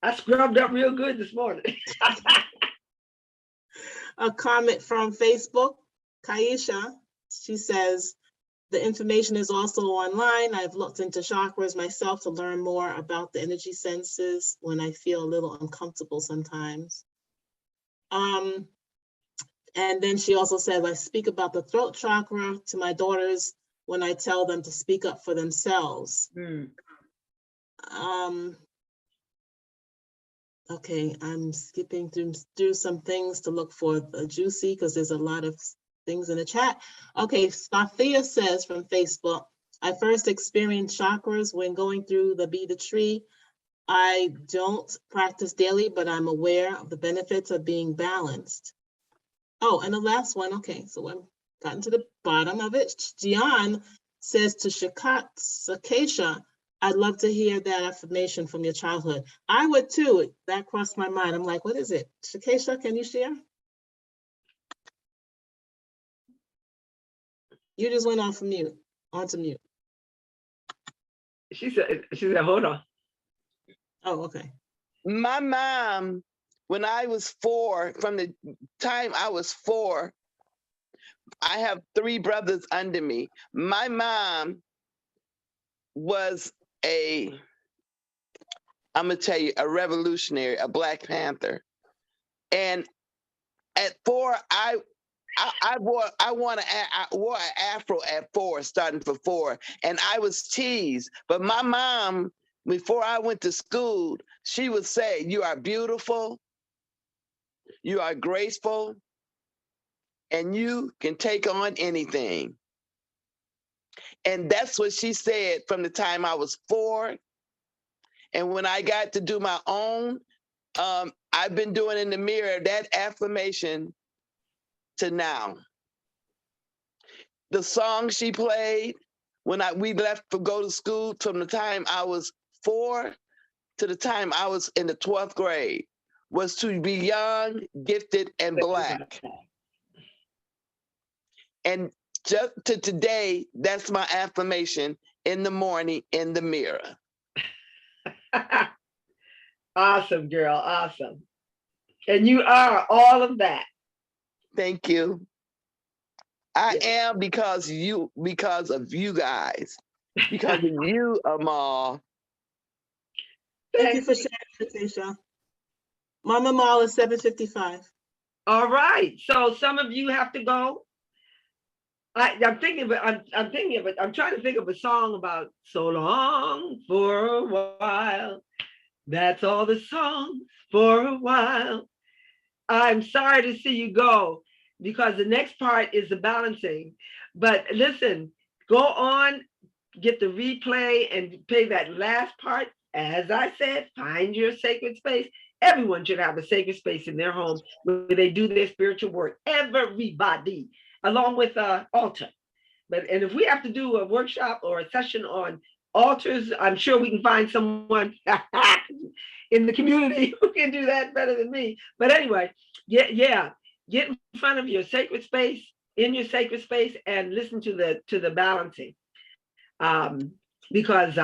I scrubbed up real good this morning. A comment from Facebook, Kaisha. She says, the information is also online. I've looked into chakras myself to learn more about the energy senses when I feel a little uncomfortable sometimes. And then she also said, I speak about the throat chakra to my daughters when I tell them to speak up for themselves. Okay, I'm skipping through some things to look for the juicy because there's a lot of things in the chat. Okay, Sophia says from Facebook, I first experienced chakras when going through the Be the Tree. I don't practice daily, but I'm aware of the benefits of being balanced. Oh, and the last one, okay, so I've gotten to the bottom of it. Gian says to Sakesha, I'd love to hear that affirmation from your childhood. I would too. That crossed my mind. I'm like, what is it? Shakesha, can you share? You just went onto mute. She said, hold on. Oh, okay. My mom, when I was 4, from the time I was 4, I have 3 brothers under me. My mom was I'm gonna tell you, a revolutionary, a Black Panther. And at 4, I wore an afro at 4, starting for 4, and I was teased. But my mom, before I went to school, she would say, "You are beautiful, you are graceful, and you can take on anything." And that's what she said from the time I was 4. And when I got to do my own, I've been doing in the mirror that affirmation to now. The song she played when we left to go to school, from the time I was 4 to the time I was in the 12th grade, was to be young, gifted, and Black. And just to today, that's my affirmation in the morning in the mirror. Awesome, girl. Awesome. And you are all of that. Thank you. I Yeah. am because of you guys, because of you, Amal. Thank you for sharing, Patricia. Mama Mal is 7:55. All right. So some of you have to go. I'm thinking of it. I'm thinking of it. I'm trying to think of a song about so long for a while. That's all the songs for a while. I'm sorry to see you go, because the next part is the balancing. But listen, go on, get the replay and play that last part. As I said, find your sacred space. Everyone should have a sacred space in their home where they do their spiritual work. Everybody, along with altar. And if we have to do a workshop or a session on altars, I'm sure we can find someone in the community who can do that better than me. But anyway, yeah, get in front of your sacred space, in your sacred space, and listen to the balancing, because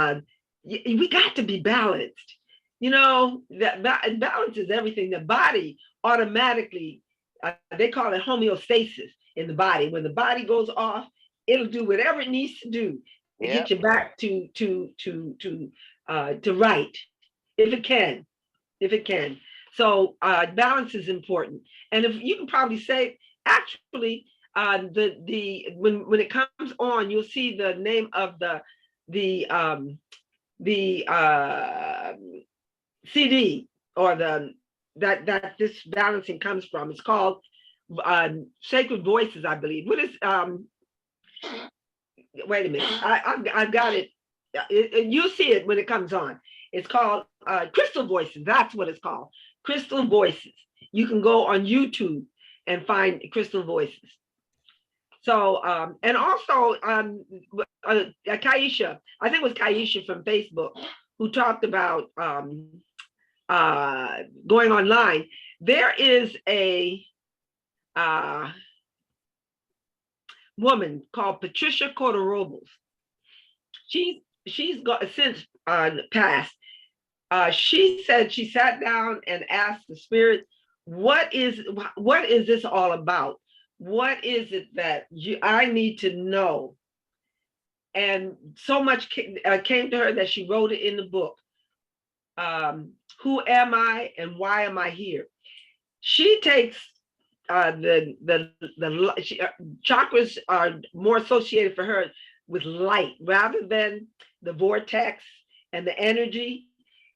we got to be balanced. You know, that balance is everything. The body automatically, they call it homeostasis in the body. When the body goes off, it'll do whatever it needs to do to get you back to right, if it can, So balance is important. And if you can probably say, actually, when it comes on, you'll see the name of the CD, or that this balancing comes from. It's called Sacred Voices, I believe. What is wait a minute, I've got it. You'll see it when it comes on. It's called Crystal Voices. That's what it's called. Crystal Voices. You can go on YouTube and find Crystal Voices. So, and also Kaisha, I think it was Kaisha from Facebook, who talked about going online. There is a woman called Patricia Corderobos. She's got since passed. She said she sat down and asked the spirit, what is this all about? What is it that I need to know? And so much came to her that she wrote it in the book. Who am I and why am I here? She takes chakras are more associated for her with light rather than the vortex and the energy.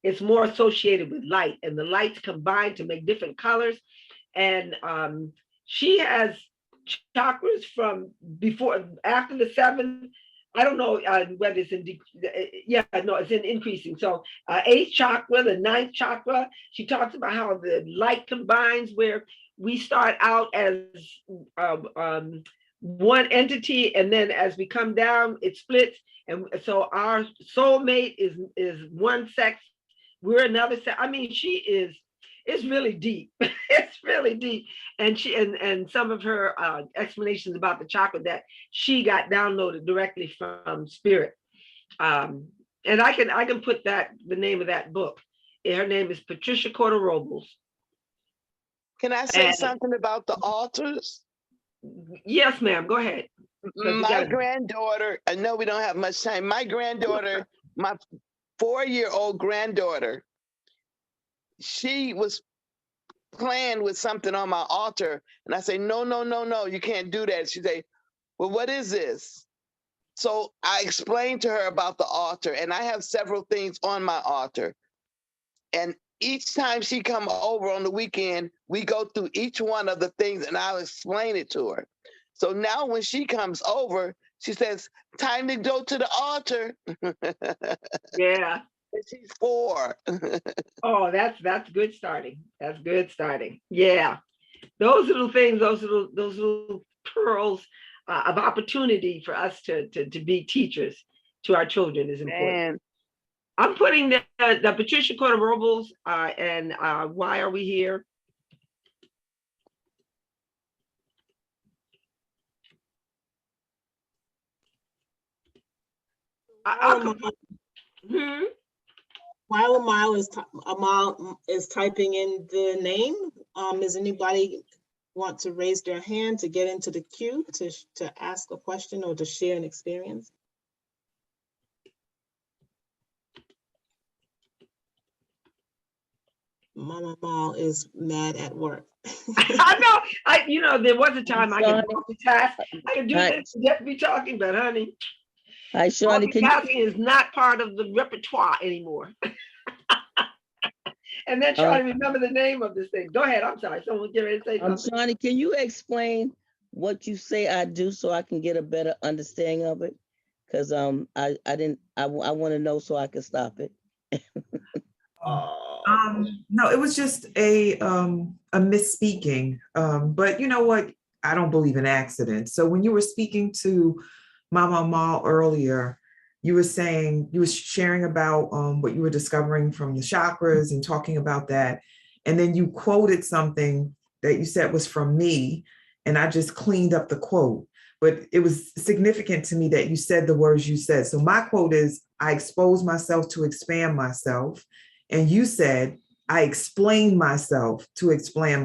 It's more associated with light, and the lights combine to make different colors. And she has chakras from after the 7th. I don't know whether it's it's in increasing. So 8th chakra, the 9th chakra, she talks about how the light combines, where we start out as one entity, and then as we come down, it splits. And so our soulmate is one sex, we're another sex. I mean, it's really deep. It's really deep. And and some of her explanations about the chakra that she got downloaded directly from spirit. And I can put the name of that book. Her name is Patricia Corderobos. Can I say something about the altars? Yes, ma'am. Go ahead. My granddaughter, I know we don't have much time. My granddaughter, my 4-year-old granddaughter, she was playing with something on my altar. And I say, no, no, no, no, you can't do that. She say, well, what is this? So I explained to her about the altar, and I have several things on my altar. And each time she come over on the weekend, we go through each one of the things and I'll explain it to her. So now when she comes over, she says, time to go to the altar. Yeah. She's 4. Oh, that's good starting. That's good starting. Yeah. Those little things, those little pearls of opportunity for us to be teachers to our children is important. And I'm putting the Patricia Cordero and why are we here? While Amal is typing in the name, does anybody want to raise their hand to get into the queue to ask a question or to share an experience? Mama Amal is mad at work. I know. There was a time I could multitask. I could do this and just be talking, but honey, hi, Shawnee, multitasking is not part of the repertoire anymore. And then trying to remember the name of this thing. Go ahead. I'm sorry. Someone get ready to say something. Shawnee, can you explain what you say I do so I can get a better understanding of it? Because I want to know so I can stop it. No, it was just a misspeaking. But you know what? I don't believe in accidents. So when you were speaking to Mama Amal earlier, you were sharing about what you were discovering from the chakras and talking about that. And then you quoted something that you said was from me, and I just cleaned up the quote. But it was significant to me that you said the words you said. So my quote is, I expose myself to expand myself. And you said, I explain myself to expand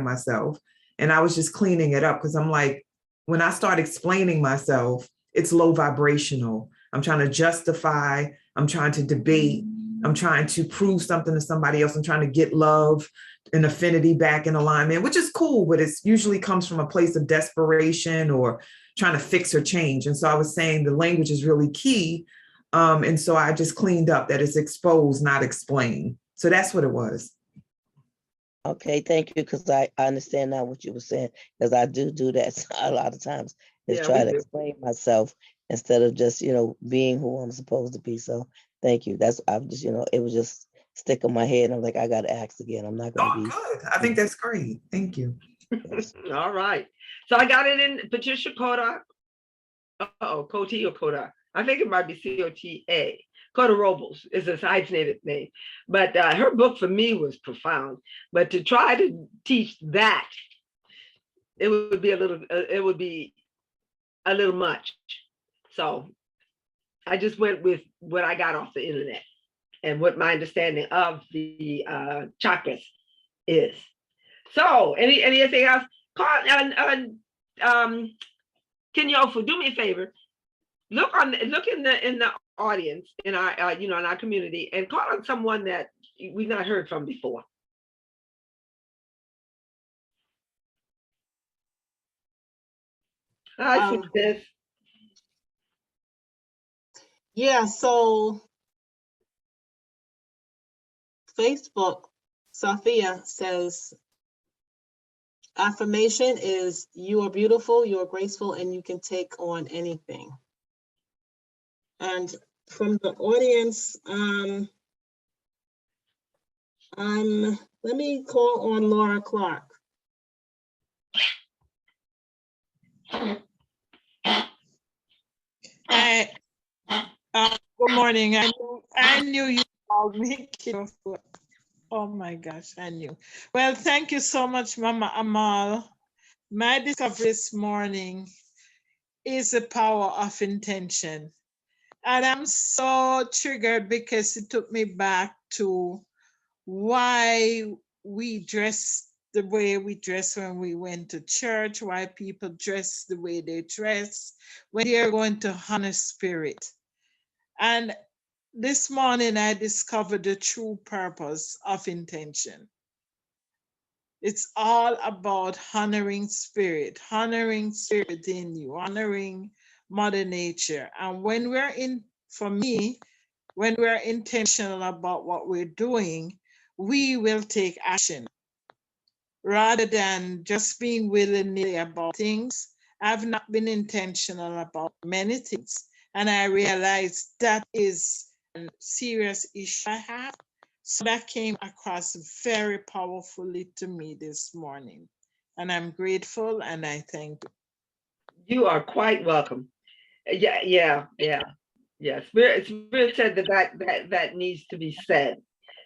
myself. And I was just cleaning it up because I'm like, when I start explaining myself, it's low vibrational. I'm trying to justify, I'm trying to debate, I'm trying to prove something to somebody else. I'm trying to get love and affinity back in alignment, which is cool, but it usually comes from a place of desperation or trying to fix or change. And so I was saying the language is really key. And so I just cleaned up that it's exposed, not explained. So that's what it was. Okay, thank you, because I understand now what you were saying, because I do that a lot of times, is try to explain myself instead of just, being who I'm supposed to be. So thank you. I've just, it was just stick in my head. And I'm like, I got to ask again. I'm not going to be. Good. I think that's great. Thank you. Yes. All right. So I got it in Patricia Coda. Coti or Coda. I think it might be C-O-T-A. Coda Robles is a hyphenated name. But her book for me was profound. But to try to teach that, it would be a little much. So I just went with what I got off the internet and what my understanding of the chakras is. So anything else? Kenyofu, do me a favor. Look in the audience in our in our community and call on someone that we've not heard from before. Hi, Sis. Yeah, so Facebook, Sophia says, affirmation is, you are beautiful, you are graceful, and you can take on anything. And from the audience, let me call on Laura Clark. Good morning. I knew you called me. Oh my gosh, I knew. Well, thank you so much, Mama Amal. My discovery this morning is the power of intention. And I'm so triggered because it took me back to why we dress the way we dress when we went to church, why people dress the way they dress, when they are going to honor spirit. And this morning I discovered the true purpose of intention. It's all about honoring spirit in you, honoring Mother Nature. And when for me, when we're intentional about what we're doing, we will take action rather than just being willy-nilly about things. I've not been intentional about many things, and I realized that is a serious issue I have. So that came across very powerfully to me this morning, and I'm grateful and I thank you. You are quite welcome. Yeah. Spirit said that needs to be said.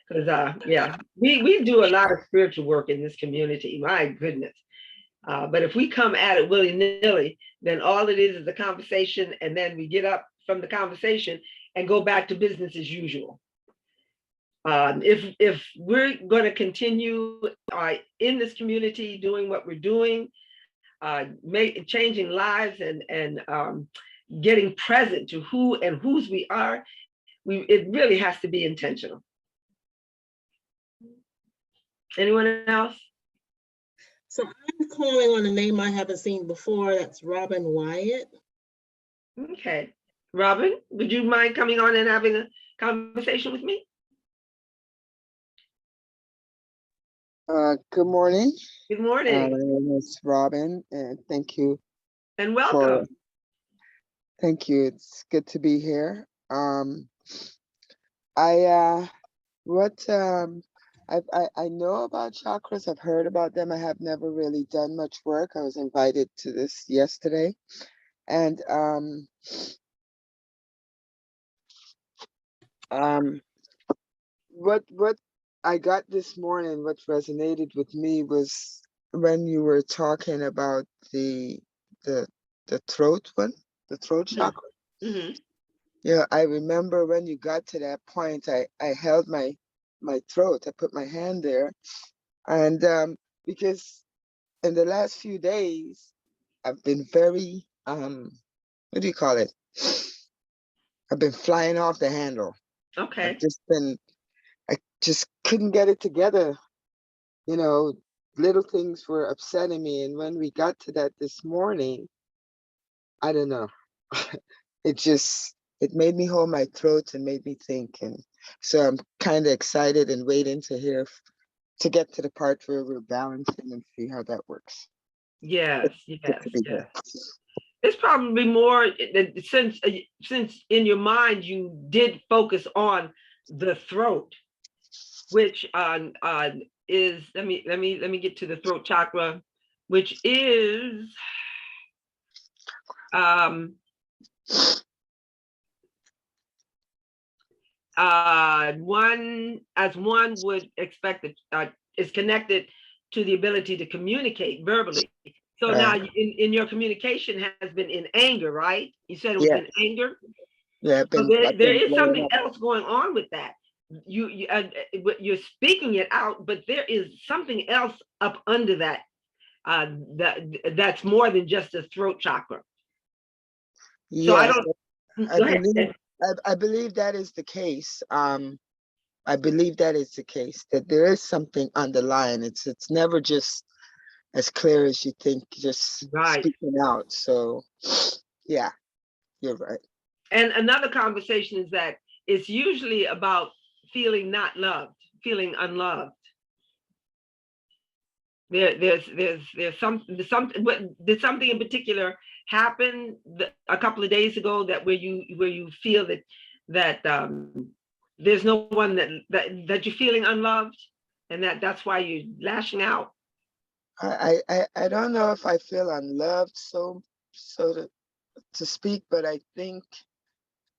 Because we do a lot of spiritual work in this community. My goodness. But if we come at it willy-nilly, then all it is a conversation, and then we get up from the conversation and go back to business as usual. If we're going to continue in this community doing what we're doing, changing lives and getting present to who and whose we are, it really has to be intentional. Anyone else? So I'm calling on a name I haven't seen before. That's Robin Wyatt. Okay. Robin, would you mind coming on and having a conversation with me? Good morning. Good morning. My name is Robin, and thank you. And welcome. Thank you. It's good to be here. I know about chakras. I've heard about them. I have never really done much work. I was invited to this yesterday, and what I got this morning, what resonated with me was when you were talking about the throat one, the throat chakra. Mm-hmm. Yeah, I remember when you got to that point, I held my throat. I put my hand there, and because in the last few days, I've been very what do you call it? I've been flying off the handle. Okay. I just couldn't get it together. You know, little things were upsetting me, and when we got to that this morning, I don't know. It made me hold my throat and made me think, and so I'm kind of excited and waiting to get to the part where we're balancing and see how that works. Yes. It's probably more since in your mind you did focus on the throat, which is let me get to the throat chakra, which is one would expect is connected to the ability to communicate verbally. So now in your communication has been in anger, right? You said it was in anger. Yeah, there is something else going on with that. You're speaking it out, but there is something else up under that. That's more than just the throat chakra. Yes, So I believe that is the case. I believe that is the case, that there is something underlying. It's never just as clear as you think, just speaking out. So yeah, you're right. And another conversation is that it's usually about feeling not loved, feeling unloved. There's something. Did something in particular happen a couple of days ago that where you feel that there's no one that you're feeling unloved, and that's why you're lashing out? I don't know if I feel unloved, so to speak, but I think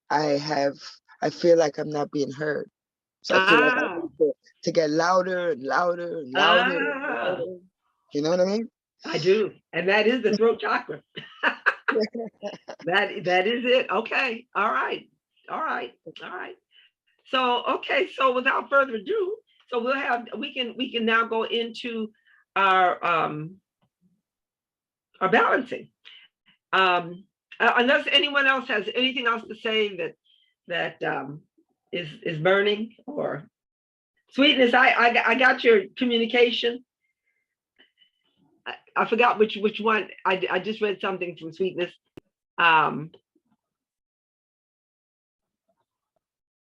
I feel like I'm not being heard. So I feel like I need to get louder and louder and louder and louder. You know what I mean? I do. And that is the throat chakra. That is it. Okay. All right. So, okay. So without further ado, so we can now go into are balancing. Unless anyone else has anything else to say that is burning, or Sweetness, I got your communication. I forgot which one. I just read something from Sweetness.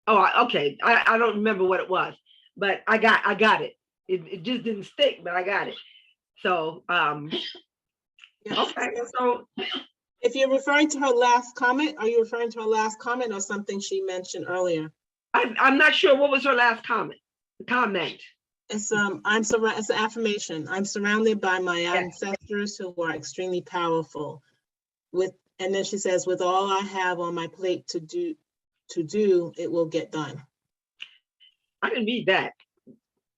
Okay. I don't remember what it was, but I got it. It just didn't stick, but I got it. So okay. So if you're referring to her last comment, are you referring to her last comment or something she mentioned earlier? I'm not sure what was her last comment. It's it's an affirmation. I'm surrounded by my ancestors who are extremely powerful. And then she says, with all I have on my plate to do, it will get done. I didn't read that.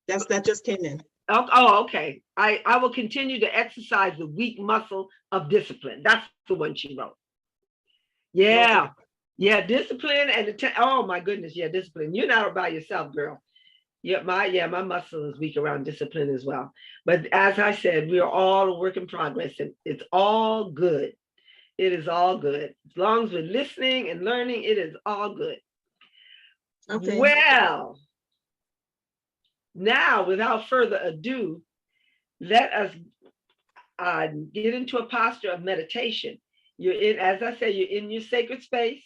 That just came in. Oh, okay. I will continue to exercise the weak muscle of discipline. That's the one she wrote. Yeah. Okay. Yeah, discipline and oh my goodness, yeah, discipline. You're not by yourself, girl. My muscle is weak around discipline as well. But as I said, we are all a work in progress, and it's all good. It is all good. As long as we're listening and learning, it is all good. Okay. Well, now without further ado, let us get into a posture of meditation. You're in, as I said, you're in your sacred space.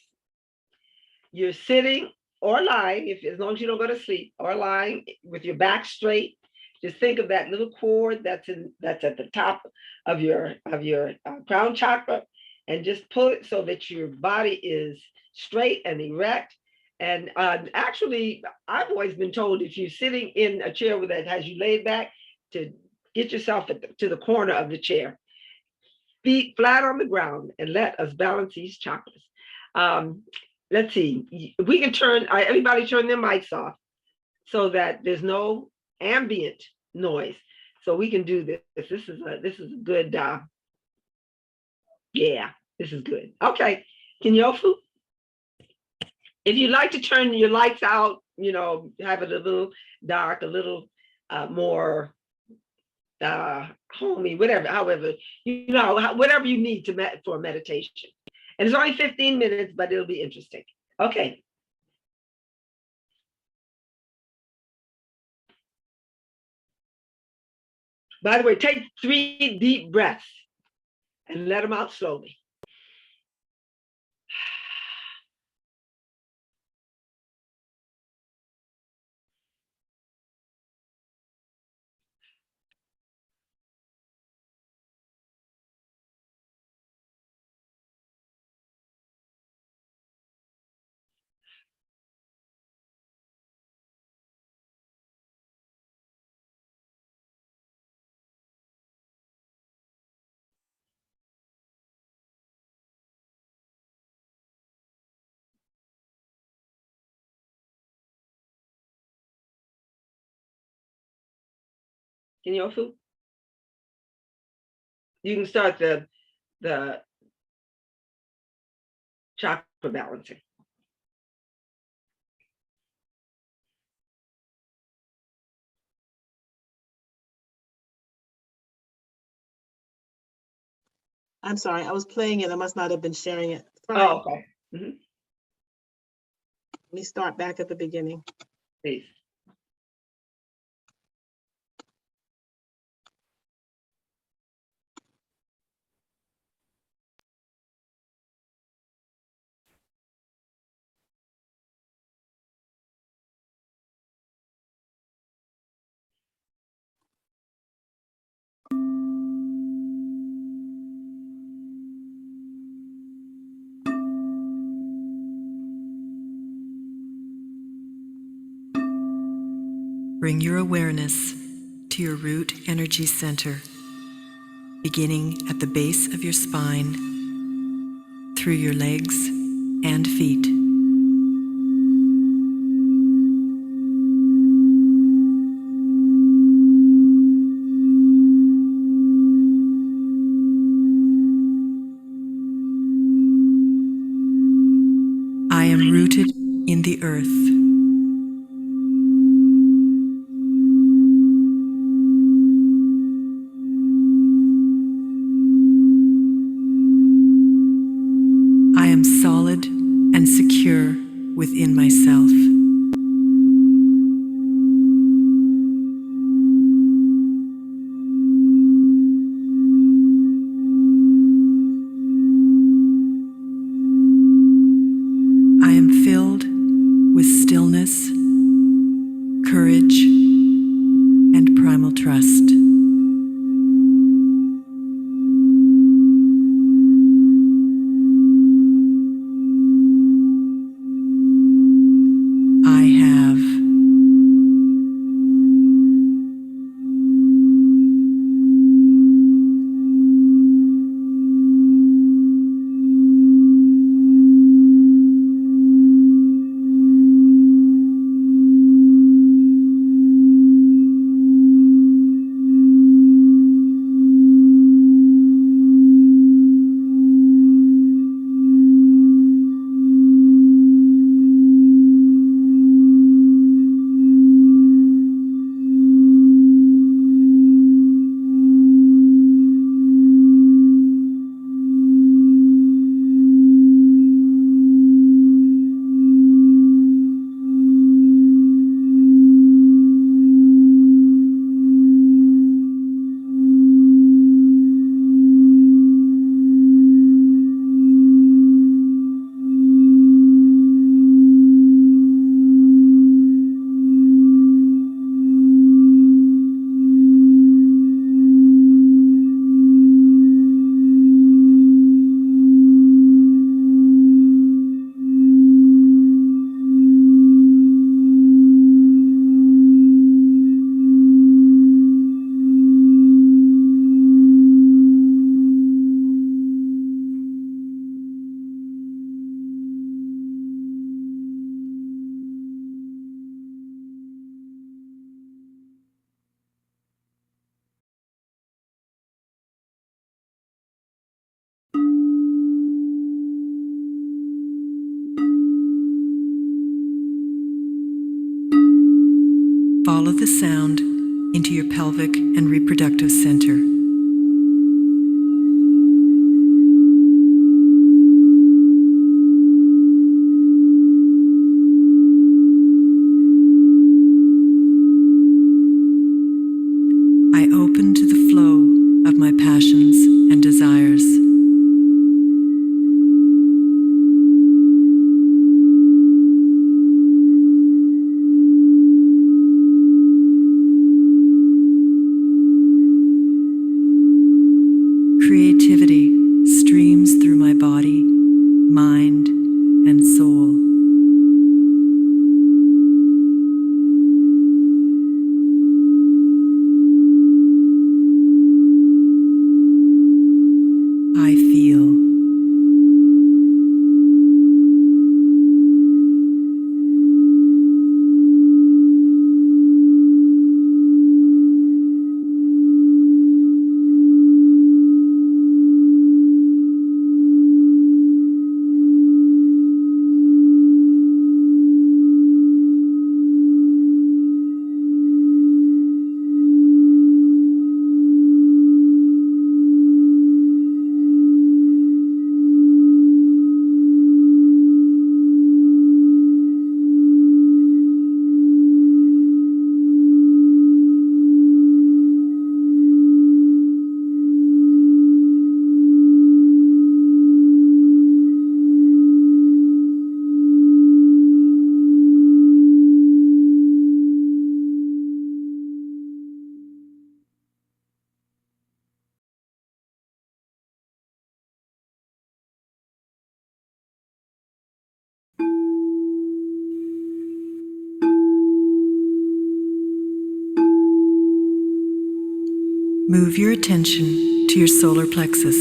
You're sitting or lying, as long as you don't go to sleep, or lying with your back straight. Just think of that little cord that's at the top of your crown chakra, and just pull it so that your body is straight and erect. And actually, I've always been told if you're sitting in a chair that has you laid back, to get yourself to the corner of the chair, feet flat on the ground, and let us balance these chakras. Let's see, we can everybody turn their mics off so that there's no ambient noise. So we can do this. This is a good, yeah, this is good. Okay, Kinyofu, if you'd like to turn your lights out, have it a little dark, a little more homey, however, whatever you need for meditation. And it's only 15 minutes, but it'll be interesting. Okay. By the way, take 3 deep breaths and let them out slowly. Kinyofu, you can start the chakra balancing. I'm sorry, I was playing it. I must not have been sharing it. Sorry. Oh, okay. Let me start back at the beginning. Please. Bring your awareness to your root energy center, beginning at the base of your spine, through your legs and feet. I am rooted in the earth. within myself. I am filled with stillness, courage, and primal trust. I have. Follow the sound into your pelvic and reproductive center. I open to the flow of my passions and desires. Creativity streams through my body, mind, and soul. I feel. Move your attention to your solar plexus.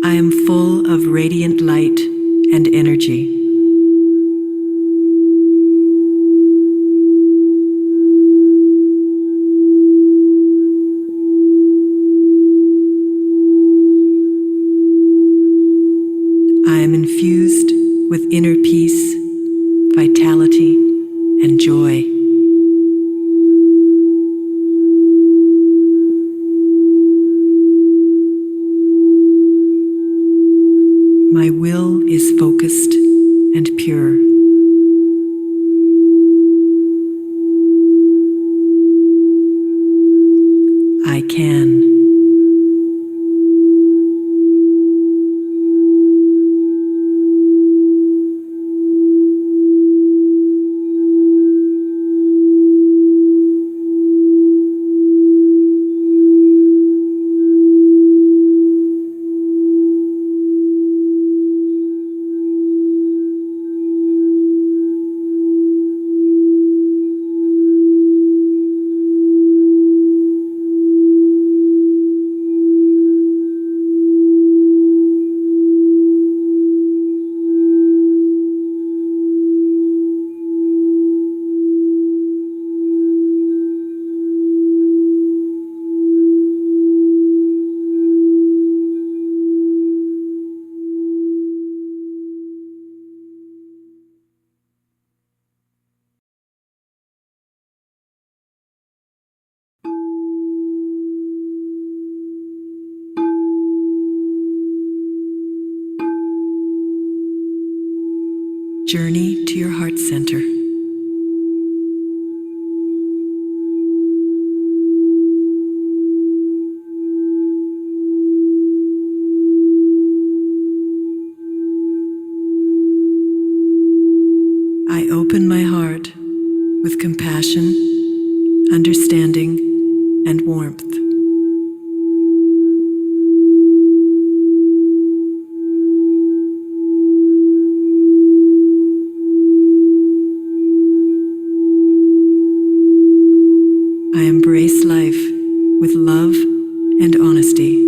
I am full of radiant light and energy. I am infused with inner peace, vitality, and joy. My will is focused and pure. I can. Journey to your heart center. I open my heart with compassion, understanding, and warmth. I embrace life with love and honesty.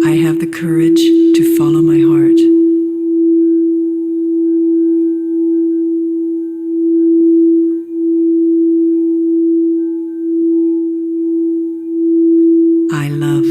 I have the courage to follow my heart. I love.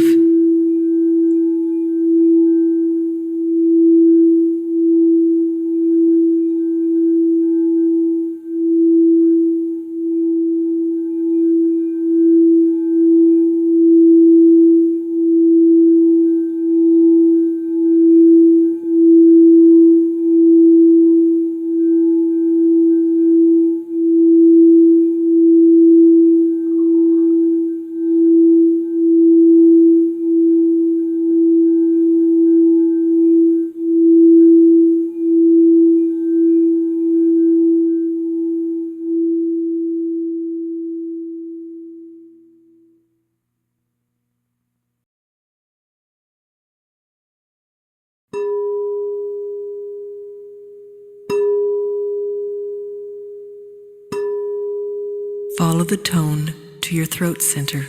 Follow the tone to your throat center.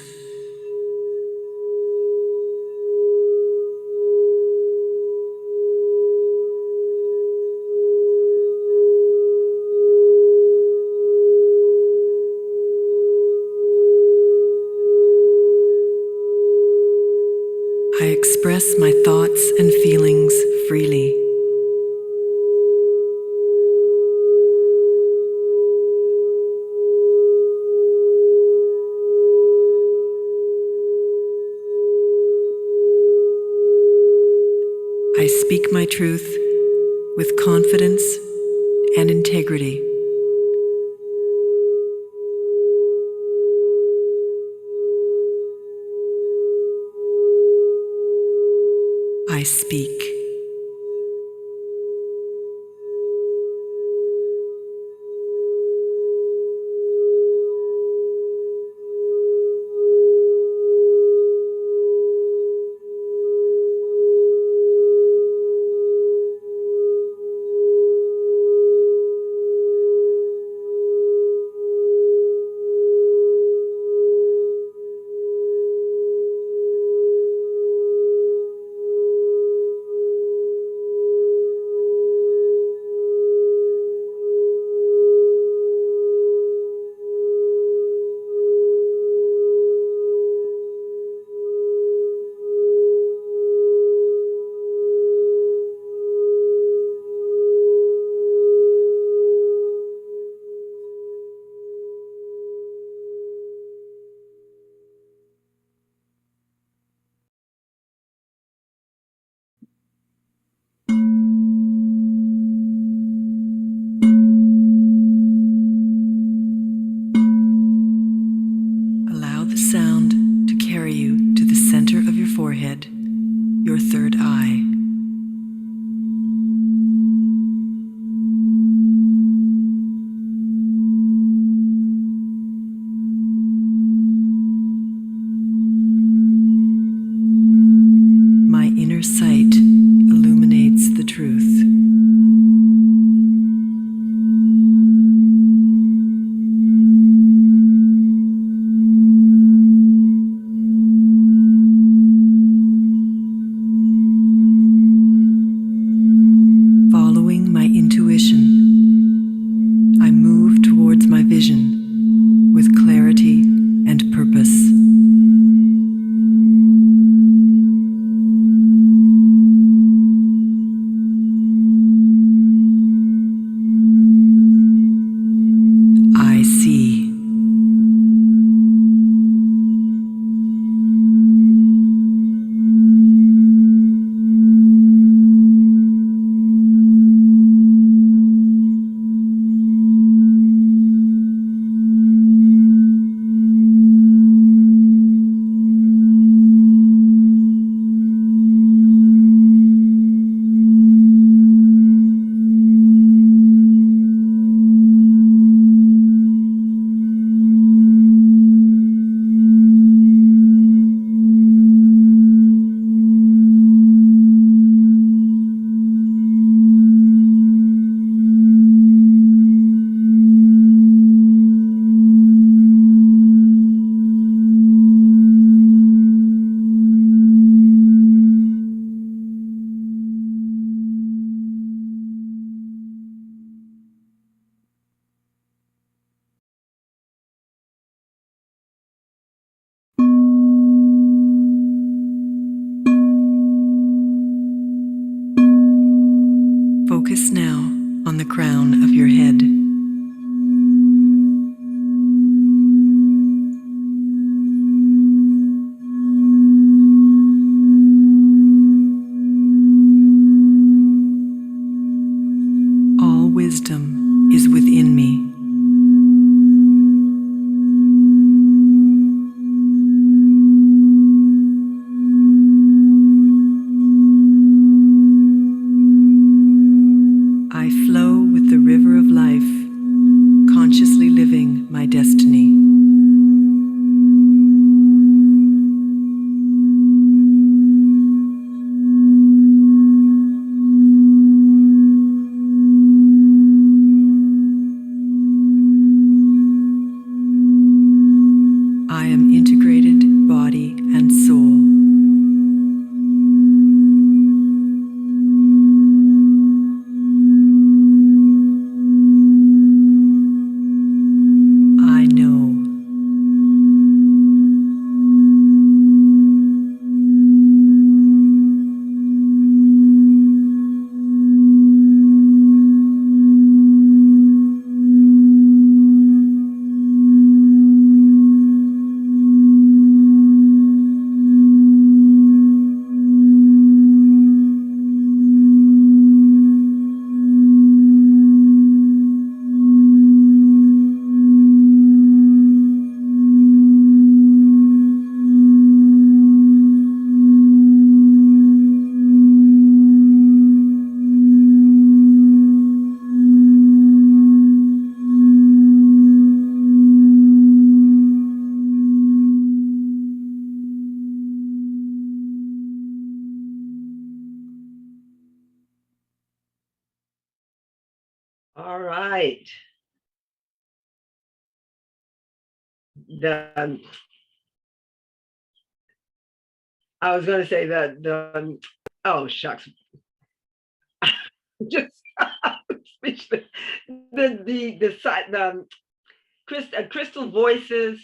I express my thoughts and feelings freely. I speak my truth with confidence and integrity. I speak. clear sight illuminates the truth. Following my intuition, I move towards my vision with clarity and purpose. I see. Focus now on the crown of your head. All wisdom is within me. I flow with the river of life, consciously living my destiny. I am integrated body and soul. I know. All right. I was going to say oh shucks, just speechless. The Crystal Voices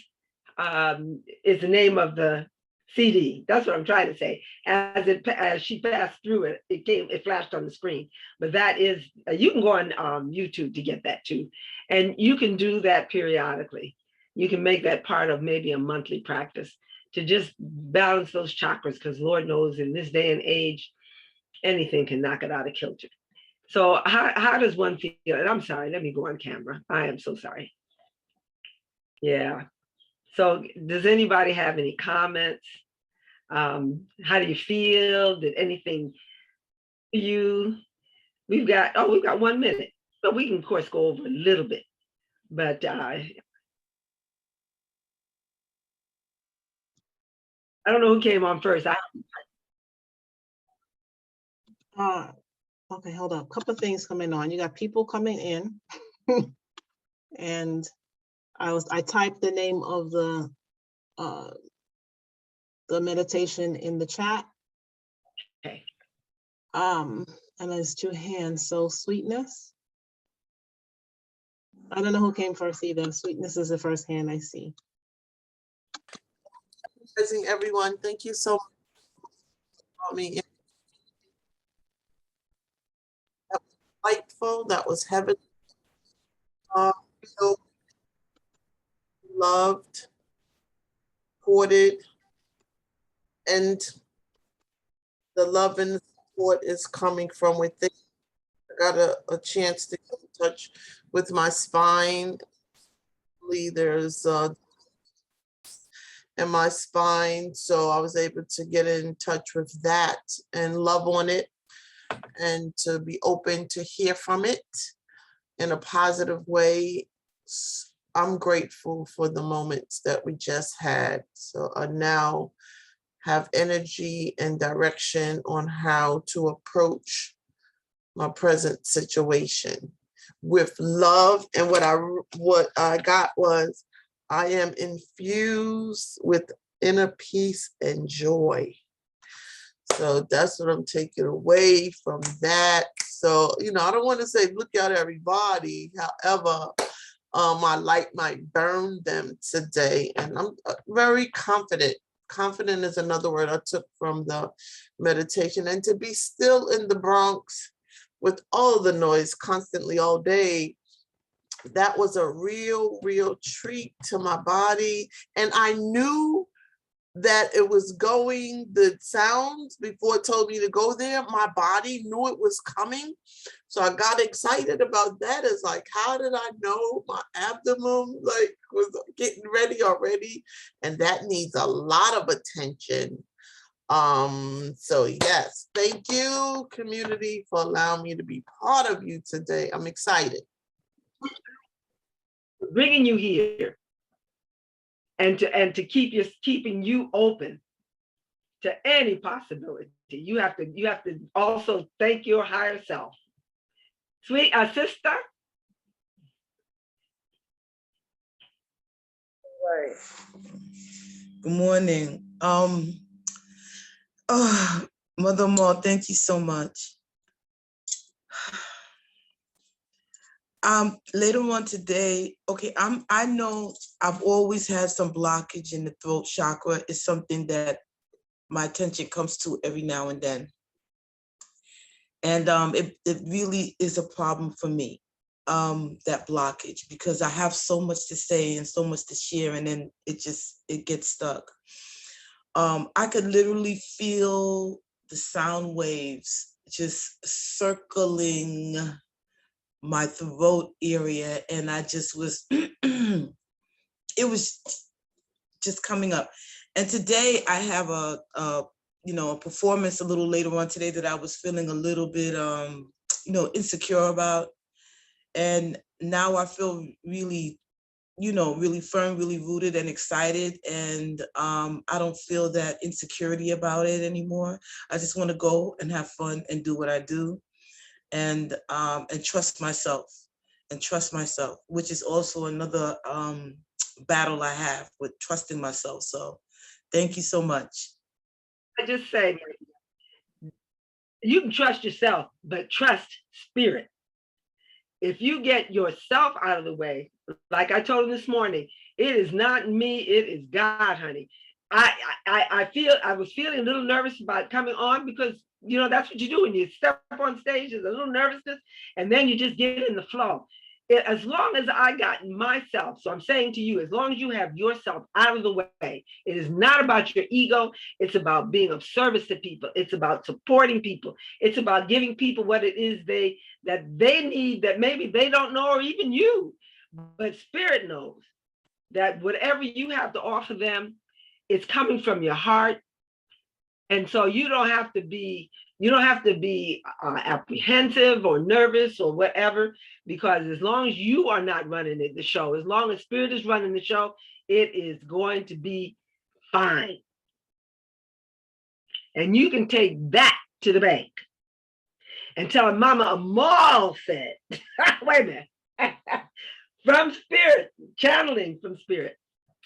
is the name of the CD. That's what I'm trying to say. As she passed through it, it flashed on the screen. But that is, you can go on YouTube to get that too, and you can do that periodically. You can make that part of maybe a monthly practice to just balance those chakras, because Lord knows in this day and age, anything can knock it out of kilter. So how does one feel? And I'm sorry, let me go on camera. I am so sorry. Yeah. So does anybody have any comments? How do you feel? Did anything we've got 1 minute, but we can of course go over a little bit. But I don't know who came on first. Okay, hold up. Couple of things coming on. You got people coming in, and I typed the name of the meditation in the chat. Okay. And there's two hands. So sweetness. I don't know who came first either. Sweetness is the first hand I see. Everyone, thank you so much for me. That was delightful. That was heaven. Feel loved, supported, and the love and support is coming from within. I got a chance to get in touch with my spine. There's in my spine, so I was able to get in touch with that and love on it, and to be open to hear from it in a positive way. I'm grateful for the moments that we just had. So I now have energy and direction on how to approach my present situation with love. And what I got was, I am infused with inner peace and joy. So that's what I'm taking away from that. So, I don't want to say, look out everybody. However, my light might burn them today. And I'm very confident. Confident is another word I took from the meditation. And to be still in the Bronx with all the noise constantly all day, that was a real treat to my body. And I knew that it was going, the sounds, before it told me to go there, my body knew it was coming. So I got excited about that. It's like, how did I know my abdomen was getting ready already? And that needs a lot of attention. So yes, thank you, community, for allowing me to be part of you today. I'm excited. Bringing you here, and to keeping you open to any possibility. You have to also thank your higher self. Sweet sister. Right. Good morning. Mother Amal, thank you so much. Later on today, okay, I know I've always had some blockage in the throat chakra. It's something that my attention comes to every now and then. And it really is a problem for me, that blockage, because I have so much to say and so much to share, and then it gets stuck. I could literally feel the sound waves just circling my throat area, and I just was, it was just coming up. And today I have a performance a little later on today that I was feeling a little bit, insecure about. And now I feel really, really firm, really rooted and excited. And I don't feel that insecurity about it anymore. I just want to go and have fun and do what I do, and trust myself, which is also another battle I have with trusting myself. So thank you so much. I just say, you can trust yourself, but trust spirit. If you get yourself out of the way, like I told him this morning, it is not me, it is God, honey. I was feeling a little nervous about coming on, because that's what you do when you step up on stage. There's a little nervousness, and then you just get in the flow. As long as I got myself, so I'm saying to you, as long as you have yourself out of the way, it is not about your ego. It's about being of service to people. It's about supporting people. It's about giving people what it is that they need, that maybe they don't know, or even you, but spirit knows that whatever you have to offer them, it's coming from your heart. And so you don't have to be apprehensive or nervous or whatever, because as long as you are not running the show, as long as spirit is running the show, it is going to be fine. And you can take that to the bank. until Mama Amal said, wait a minute, from spirit, channeling from spirit.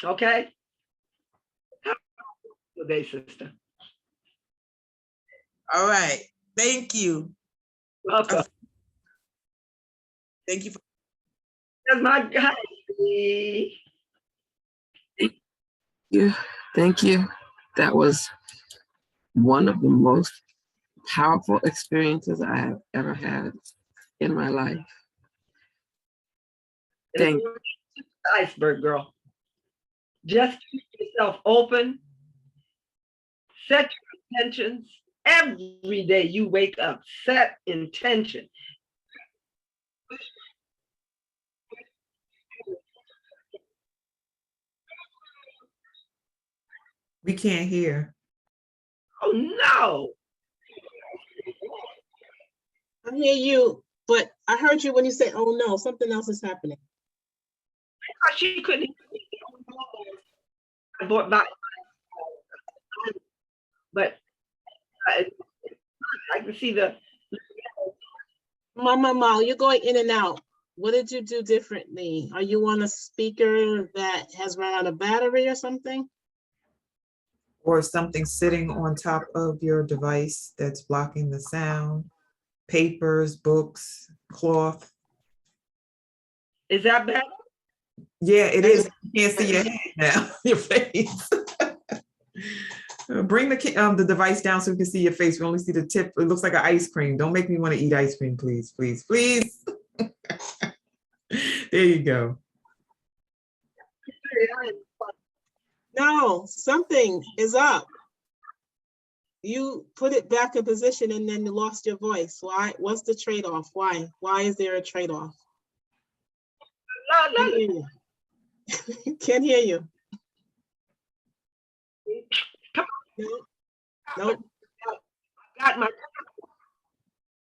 Okay? Good day, sister. All right. Thank you. Welcome. Thank you. That's my guy. Yeah, thank you. That was one of the most powerful experiences I have ever had in my life. Thank you. Iceberg, girl. Just keep yourself open. Set your intentions. Every day you wake up, set intention. We can't hear. Oh no. I hear you, but I heard you when you said, oh no, something else is happening. She couldn't. But I can see the. Mama Mal, you're going in and out. What did you do differently? Are you on a speaker that has run out of battery or something? Or something sitting on top of your device that's blocking the sound. Papers, books, cloth. Is that better? Yeah, it is. You can't see your head now, your face. Bring the device down so we can see your face. We only see the tip. It looks like an ice cream. Don't make me want to eat ice cream, please, please, please. There you go. No, something is up. You put it back in position and then you lost your voice. Why? What's the trade-off? Why? Why is there a trade-off? Can't hear you. Can't hear you. No. Nope. Got my.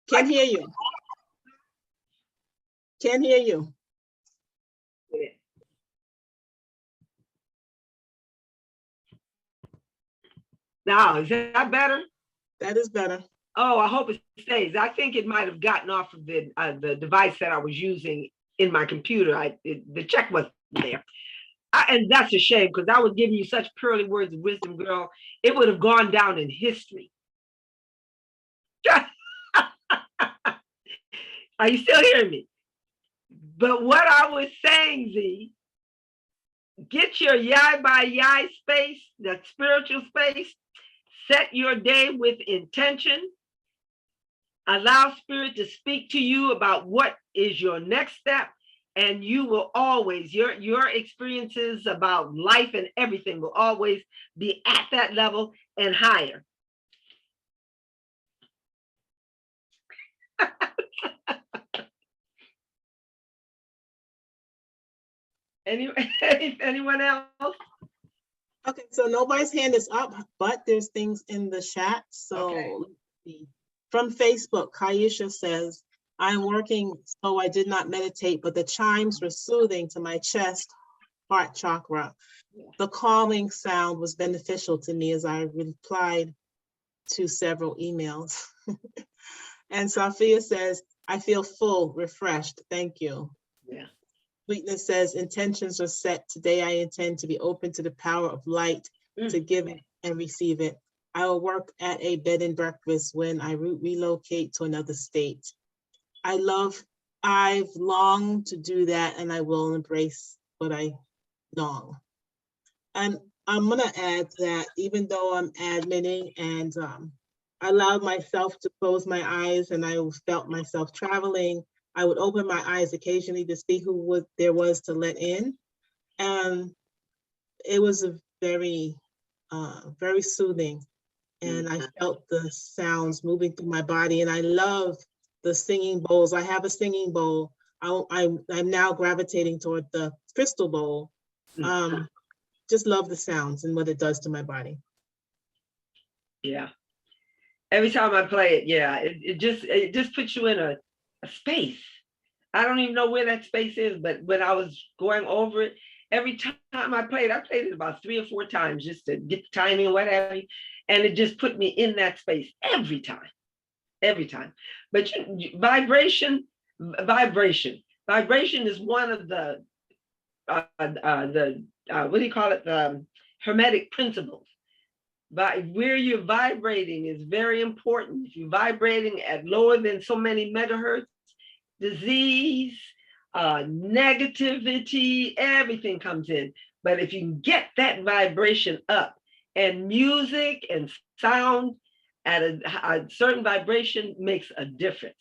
Can't hear you. Can't hear you. Now, is that better? That is better. Oh, I hope it stays. I think it might have gotten off of the device that I was using in my computer. The check wasn't there. And that's a shame because I was giving you such pearly words of wisdom, girl. It would have gone down in history. Are you still hearing me? But what I was saying, Z, get your yai by yai space, that spiritual space, set your day with intention, allow spirit to speak to you about what is your next step, and you will always, your experiences about life and everything will always be at that level and higher. Anyone else? Okay, so nobody's hand is up, but there's things in the chat. So let's see. From Facebook, Kaisha says, I'm working, so I did not meditate, but the chimes were soothing to my chest, heart chakra. The calming sound was beneficial to me as I replied to several emails. And Sophia says, I feel full, refreshed. Thank you. Yeah. Sweetness says, intentions are set. Today I intend to be open to the power of light, to give it and receive it. I will work at a bed and breakfast when I relocate to another state. I've longed to do that and I will embrace what I long. And I'm gonna add that even though I'm admitting and I allowed myself to close my eyes and I felt myself traveling, I would open my eyes occasionally to see who there was to let in. And it was a very, very soothing. And I felt the sounds moving through my body. And I love the singing bowls. I have a singing bowl. I'm now gravitating toward the crystal bowl. Just love the sounds and what it does to my body. Yeah. Every time I play it, yeah, it just puts you in a space. I don't even know where that space is, but when I was going over it, every time I played it about 3 or 4 times just to get the timing and what have you. And it just put me in that space every time. every time. But vibration is one of the what do you call it? The hermetic principles. Where you're vibrating is very important. If you're vibrating at lower than so many megahertz, disease, negativity, everything comes in. But if you can get that vibration up, and music and sound at a certain vibration makes a difference.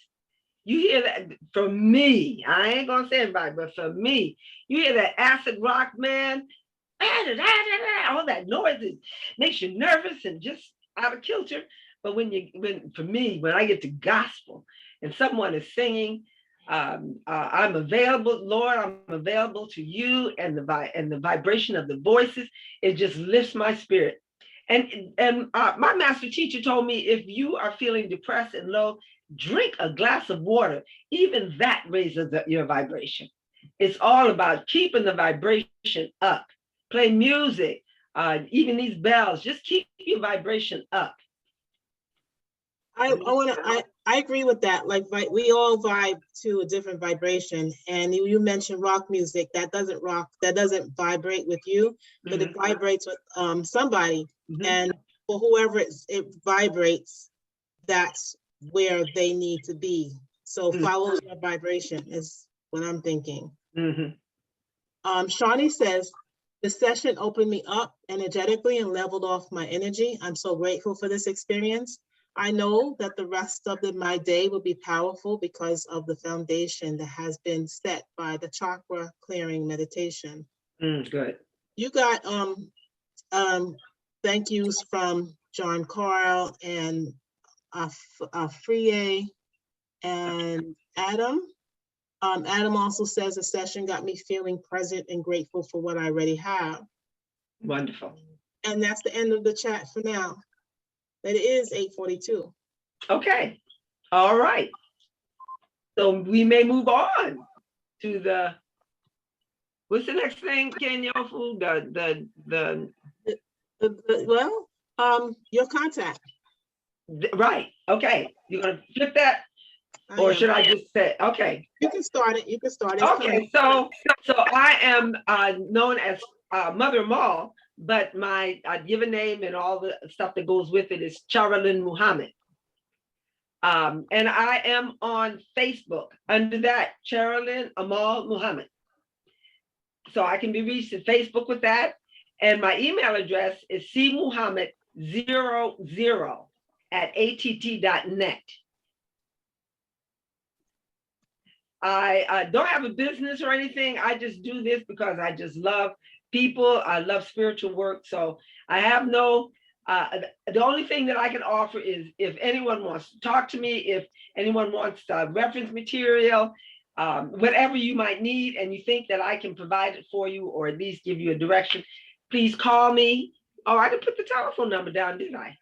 You hear that, for me, I ain't gonna say everybody, but for me, you hear that acid rock, man, all that noise, it makes you nervous and just out of kilter. But for me, when I get to gospel and someone is singing, I'm available, Lord, I'm available to you, and the vibration of the voices, it just lifts my spirit. And my master teacher told me, if you are feeling depressed and low, drink a glass of water. Even that raises your vibration. It's all about keeping the vibration up. Play music, even these bells, just keep your vibration up. I agree with that. Like, we all vibe to a different vibration. And you mentioned rock music. That doesn't vibrate with you, but it vibrates with somebody. And for whoever it vibrates, that's where they need to be. So follow your vibration is what I'm thinking. Shawnee says, the session opened me up energetically and leveled off my energy. I'm so grateful for this experience. I know that the rest of my day will be powerful because of the foundation that has been set by the chakra clearing meditation. Good. You got thank yous from John Carl and Friye and Adam. Adam also says the session got me feeling present and grateful for what I already have. Wonderful. And that's the end of the chat for now. But it is 8:42. Okay. All right. So we may move on to what's the next thing, Kenyofu? Your contact. Right. Okay. You're gonna flip that, or should I just say? Okay. You can start it. Okay. So I am known as Mother Amal, but my given name and all the stuff that goes with it is Charalyn Muhammad. And I am on Facebook under that, Charalyn Amal Muhammad. So I can be reached at Facebook with that. And my email address is cmuhammad00@att.net. I don't have a business or anything. I just do this because I just love people. I love spiritual work. So I have no, the only thing that I can offer is if anyone wants to talk to me, if anyone wants reference material, whatever you might need, and you think that I can provide it for you or at least give you a direction, please call me. Oh, I didn't put the telephone number down, didn't I?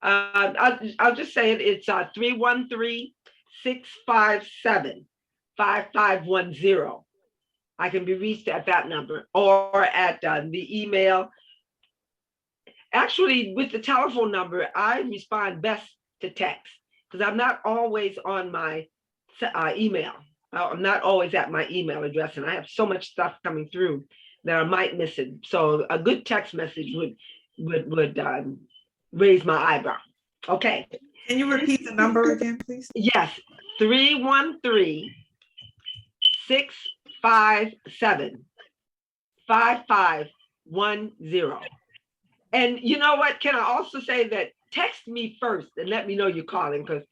I'll just say it. It's 313-657-5510. I can be reached at that number or at the email. Actually, with the telephone number, I respond best to text because I'm not always on my email. I'm not always at my email address, and I have so much stuff coming through that I might miss it. So a good text message would raise my eyebrow. Okay. Can you repeat the number again, please? Yes, 313-657-5510. And you know what? Can I also say that text me first and let me know you're calling, because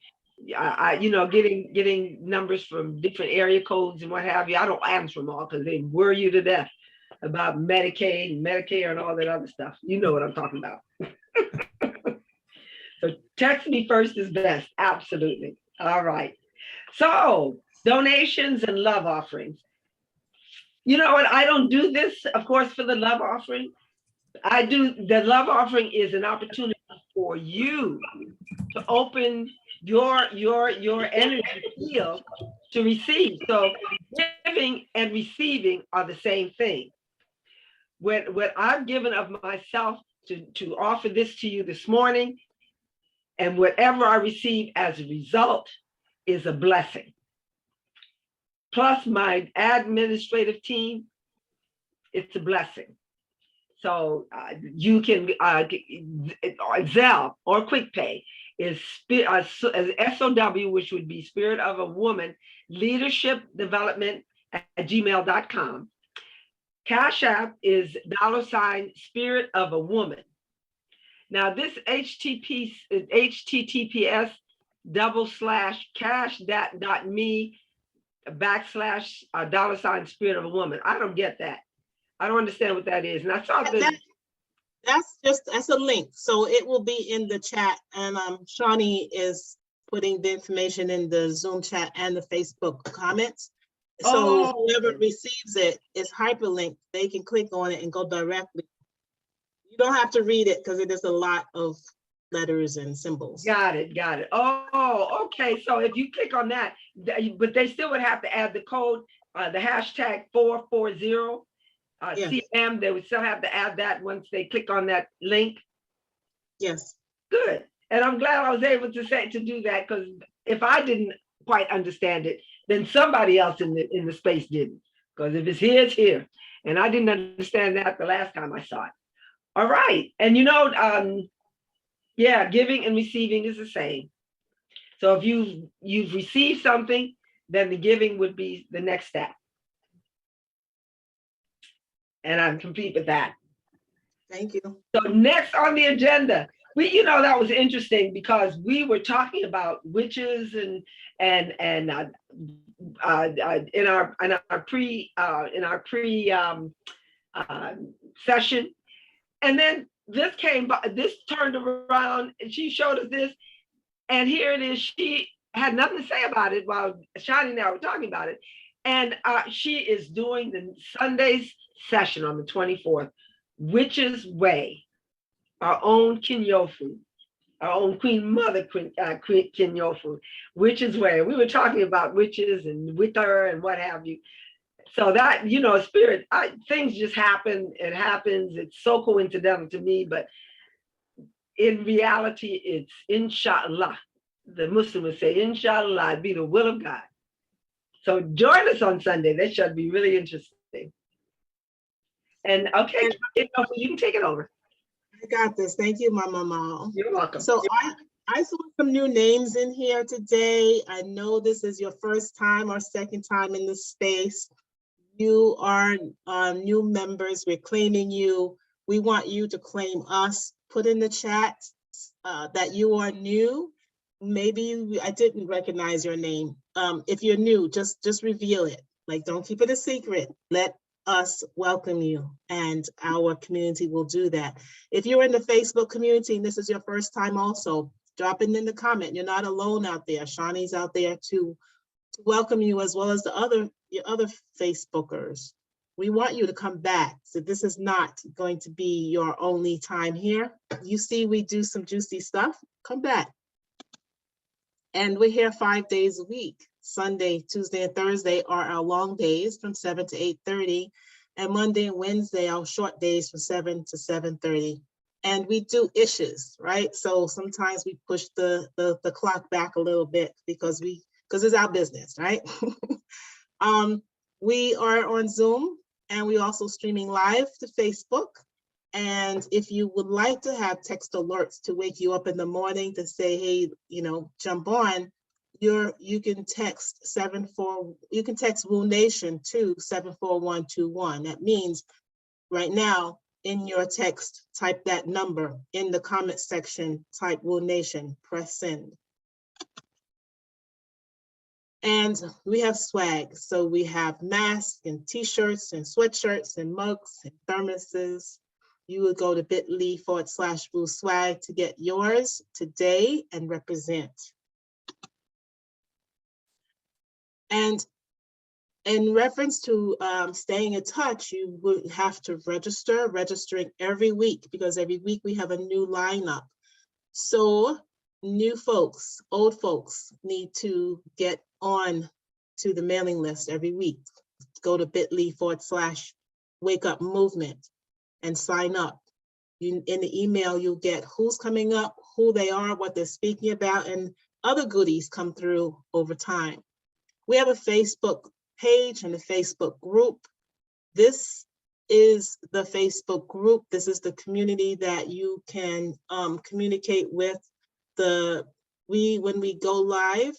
getting numbers from different area codes and what have you, I don't answer them all because they worry you to death about Medicaid and Medicare and all that other stuff. You know what I'm talking about. So text me first is best. Absolutely. All right. So donations and love offerings. You know what? I don't do this, of course, for the love offering. The love offering is an opportunity for you to open your energy field to receive. So giving and receiving are the same thing. What I've given of myself to offer this to you this morning, And whatever I receive as a result is a blessing. Plus my administrative team, it's a blessing. So you can, Zelle or QuickPay is SOW, which would be Spirit of a Woman, Leadership Development at gmail.com. Cash App is $ Spirit of a Woman. Now this https://cash.me/ Spirit of a Woman. I don't get that. I don't understand what that is. And I saw that's a link. So it will be in the chat. And Shawnee is putting the information in the Zoom chat and the Facebook comments. So whoever receives it is hyperlinked. They can click on it and go directly. You don't have to read it because it is a lot of letters and symbols. Got it. Oh, okay. So if you click on that, but they still would have to add the code, the hashtag 440 CM. They would still have to add that once they click on that link. Yes. Good. And I'm glad I was able to do that, because if I didn't quite understand it, then somebody else in the space didn't. Because if it's here, it's here. And I didn't understand that the last time I saw it. All right. And yeah, giving and receiving is the same. So if you've received something, then the giving would be the next step. And I'm complete with that. Thank you. So next on the agenda, that was interesting because we were talking about witches and in our pre session, and then this turned around and she showed us this, and here it is. She had nothing to say about it while Shani and I were talking about it, and she is doing the Sunday's session on the 24th, Witch's Way. Our own Kinyofu, our own Queen Mother Kinyofu, Witch's Way. We were talking about witches and wither and what have you. So that, spirit, things just happen. It happens. It's so coincidental to me, but in reality, it's inshallah. The Muslim would say, inshallah, it'd be the will of God. So join us on Sunday. That should be really interesting. And okay, you can take it over. I got this. Thank you, Mama Amal. You're welcome. So I saw some new names in here today. I know this is your first time or second time in this space. You are new members. We're claiming you. We want you to claim us. Put in the chat that you are new. Maybe I didn't recognize your name. If you're new, just reveal it. Like, don't keep it a secret. Let us welcome you, and our community will do that. If you're in the Facebook community and this is your first time also, drop it in the comment. You're not alone out there. Shawnee's out there to welcome you, as well as your other Facebookers. We want you to come back. So this is not going to be your only time here. You see, we do some juicy stuff. Come back. And we're here 5 days a week. Sunday, Tuesday, and Thursday are our long days from 7 to 8:30. And Monday and Wednesday, our short days from 7 to 7:30. And we do issues, right? So sometimes we push the clock back a little bit because it's our business, right? We are on Zoom, and we also streaming live to Facebook. And if you would like to have text alerts to wake you up in the morning to say, hey, jump on, you can text Woo Nation to 74121. That means right now in your text, type that number in the comment section, type Woo Nation, press send. And we have swag. So we have masks and t-shirts and sweatshirts and mugs and thermoses. You would go to bit.ly/Woo Swag to get yours today and represent. And in reference to staying in touch, you would have to registering every week, because every week we have a new lineup. So new folks, old folks need to get on to the mailing list every week. Go to bit.ly/Wake Up Movement and sign up. In the email, you'll get who's coming up, who they are, what they're speaking about, and other goodies come through over time. We have a Facebook page and a Facebook group. This is the Facebook group. This is the community that you can communicate with. When we go live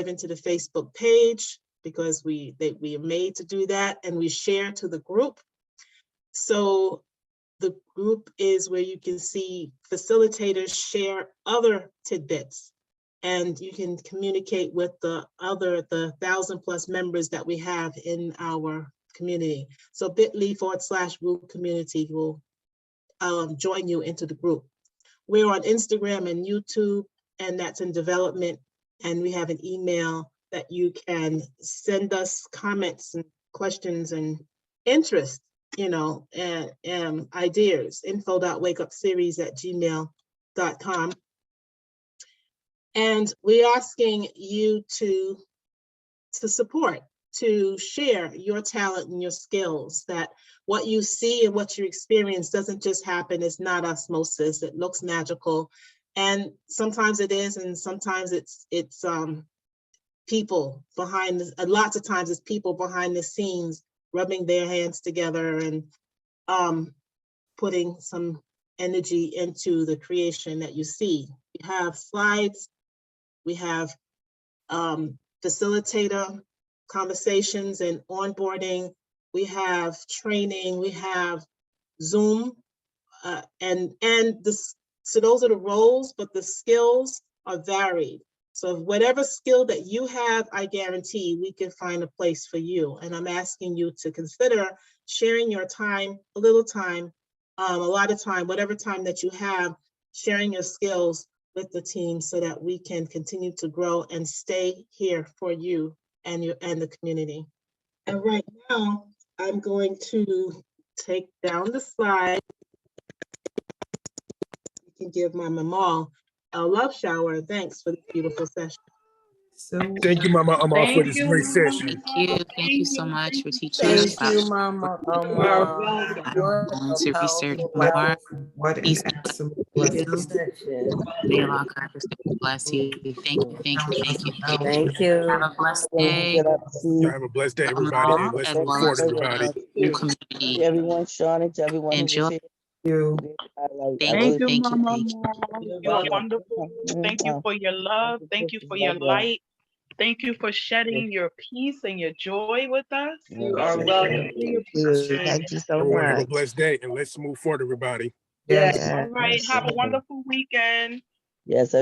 into the Facebook page because we are made to do that, and we share to the group. So the group is where you can see facilitators share other tidbits, and you can communicate with the 1,000+ members that we have in our community. So bit.ly/Woo Community will join you into the group. We're on Instagram and YouTube, and that's in development. And we have an email that you can send us comments and questions and interest, and ideas, info.wakeupseries@gmail.com. And we're asking you to support, to share your talent and your skills, that what you see and what you experience doesn't just happen. It's not osmosis. It looks magical. And sometimes it is, and sometimes it's people behind, lots of times it's people behind the scenes rubbing their hands together and putting some energy into the creation that you see. We have slides, we have facilitator conversations and onboarding, we have training, we have Zoom, so those are the roles, but the skills are varied. So whatever skill that you have, I guarantee we can find a place for you. And I'm asking you to consider sharing your time, a little time, a lot of time, whatever time that you have, sharing your skills with the team so that we can continue to grow and stay here for you and the community. And right now, I'm going to take down the slide. You can give Mama Amal a love shower. Thanks for this beautiful session. Thank you, Mama Amal, for this great Thank session. Thank you so much for teaching us Thank you, about Mama I'm going to research more. What an Peace, absolute beautiful blessing. session. may Allah bless you. Thank you, thank you, thank you, thank you. Thank you. Have a blessed day. Y'all have a blessed day, everybody, and let's As move well forward, as everybody. the community. To everyone, Shauna, to everyone who Enjoy. was here. You. Thank you, thank you, thank you. You are wonderful. Thank you for your love. Thank you for your light. Thank you for shedding your peace and your joy with us. You are welcome. Thank you so Everyone have a much. blessed day, and let's move forward, everybody. Yes. All right. Have a wonderful weekend. Yes.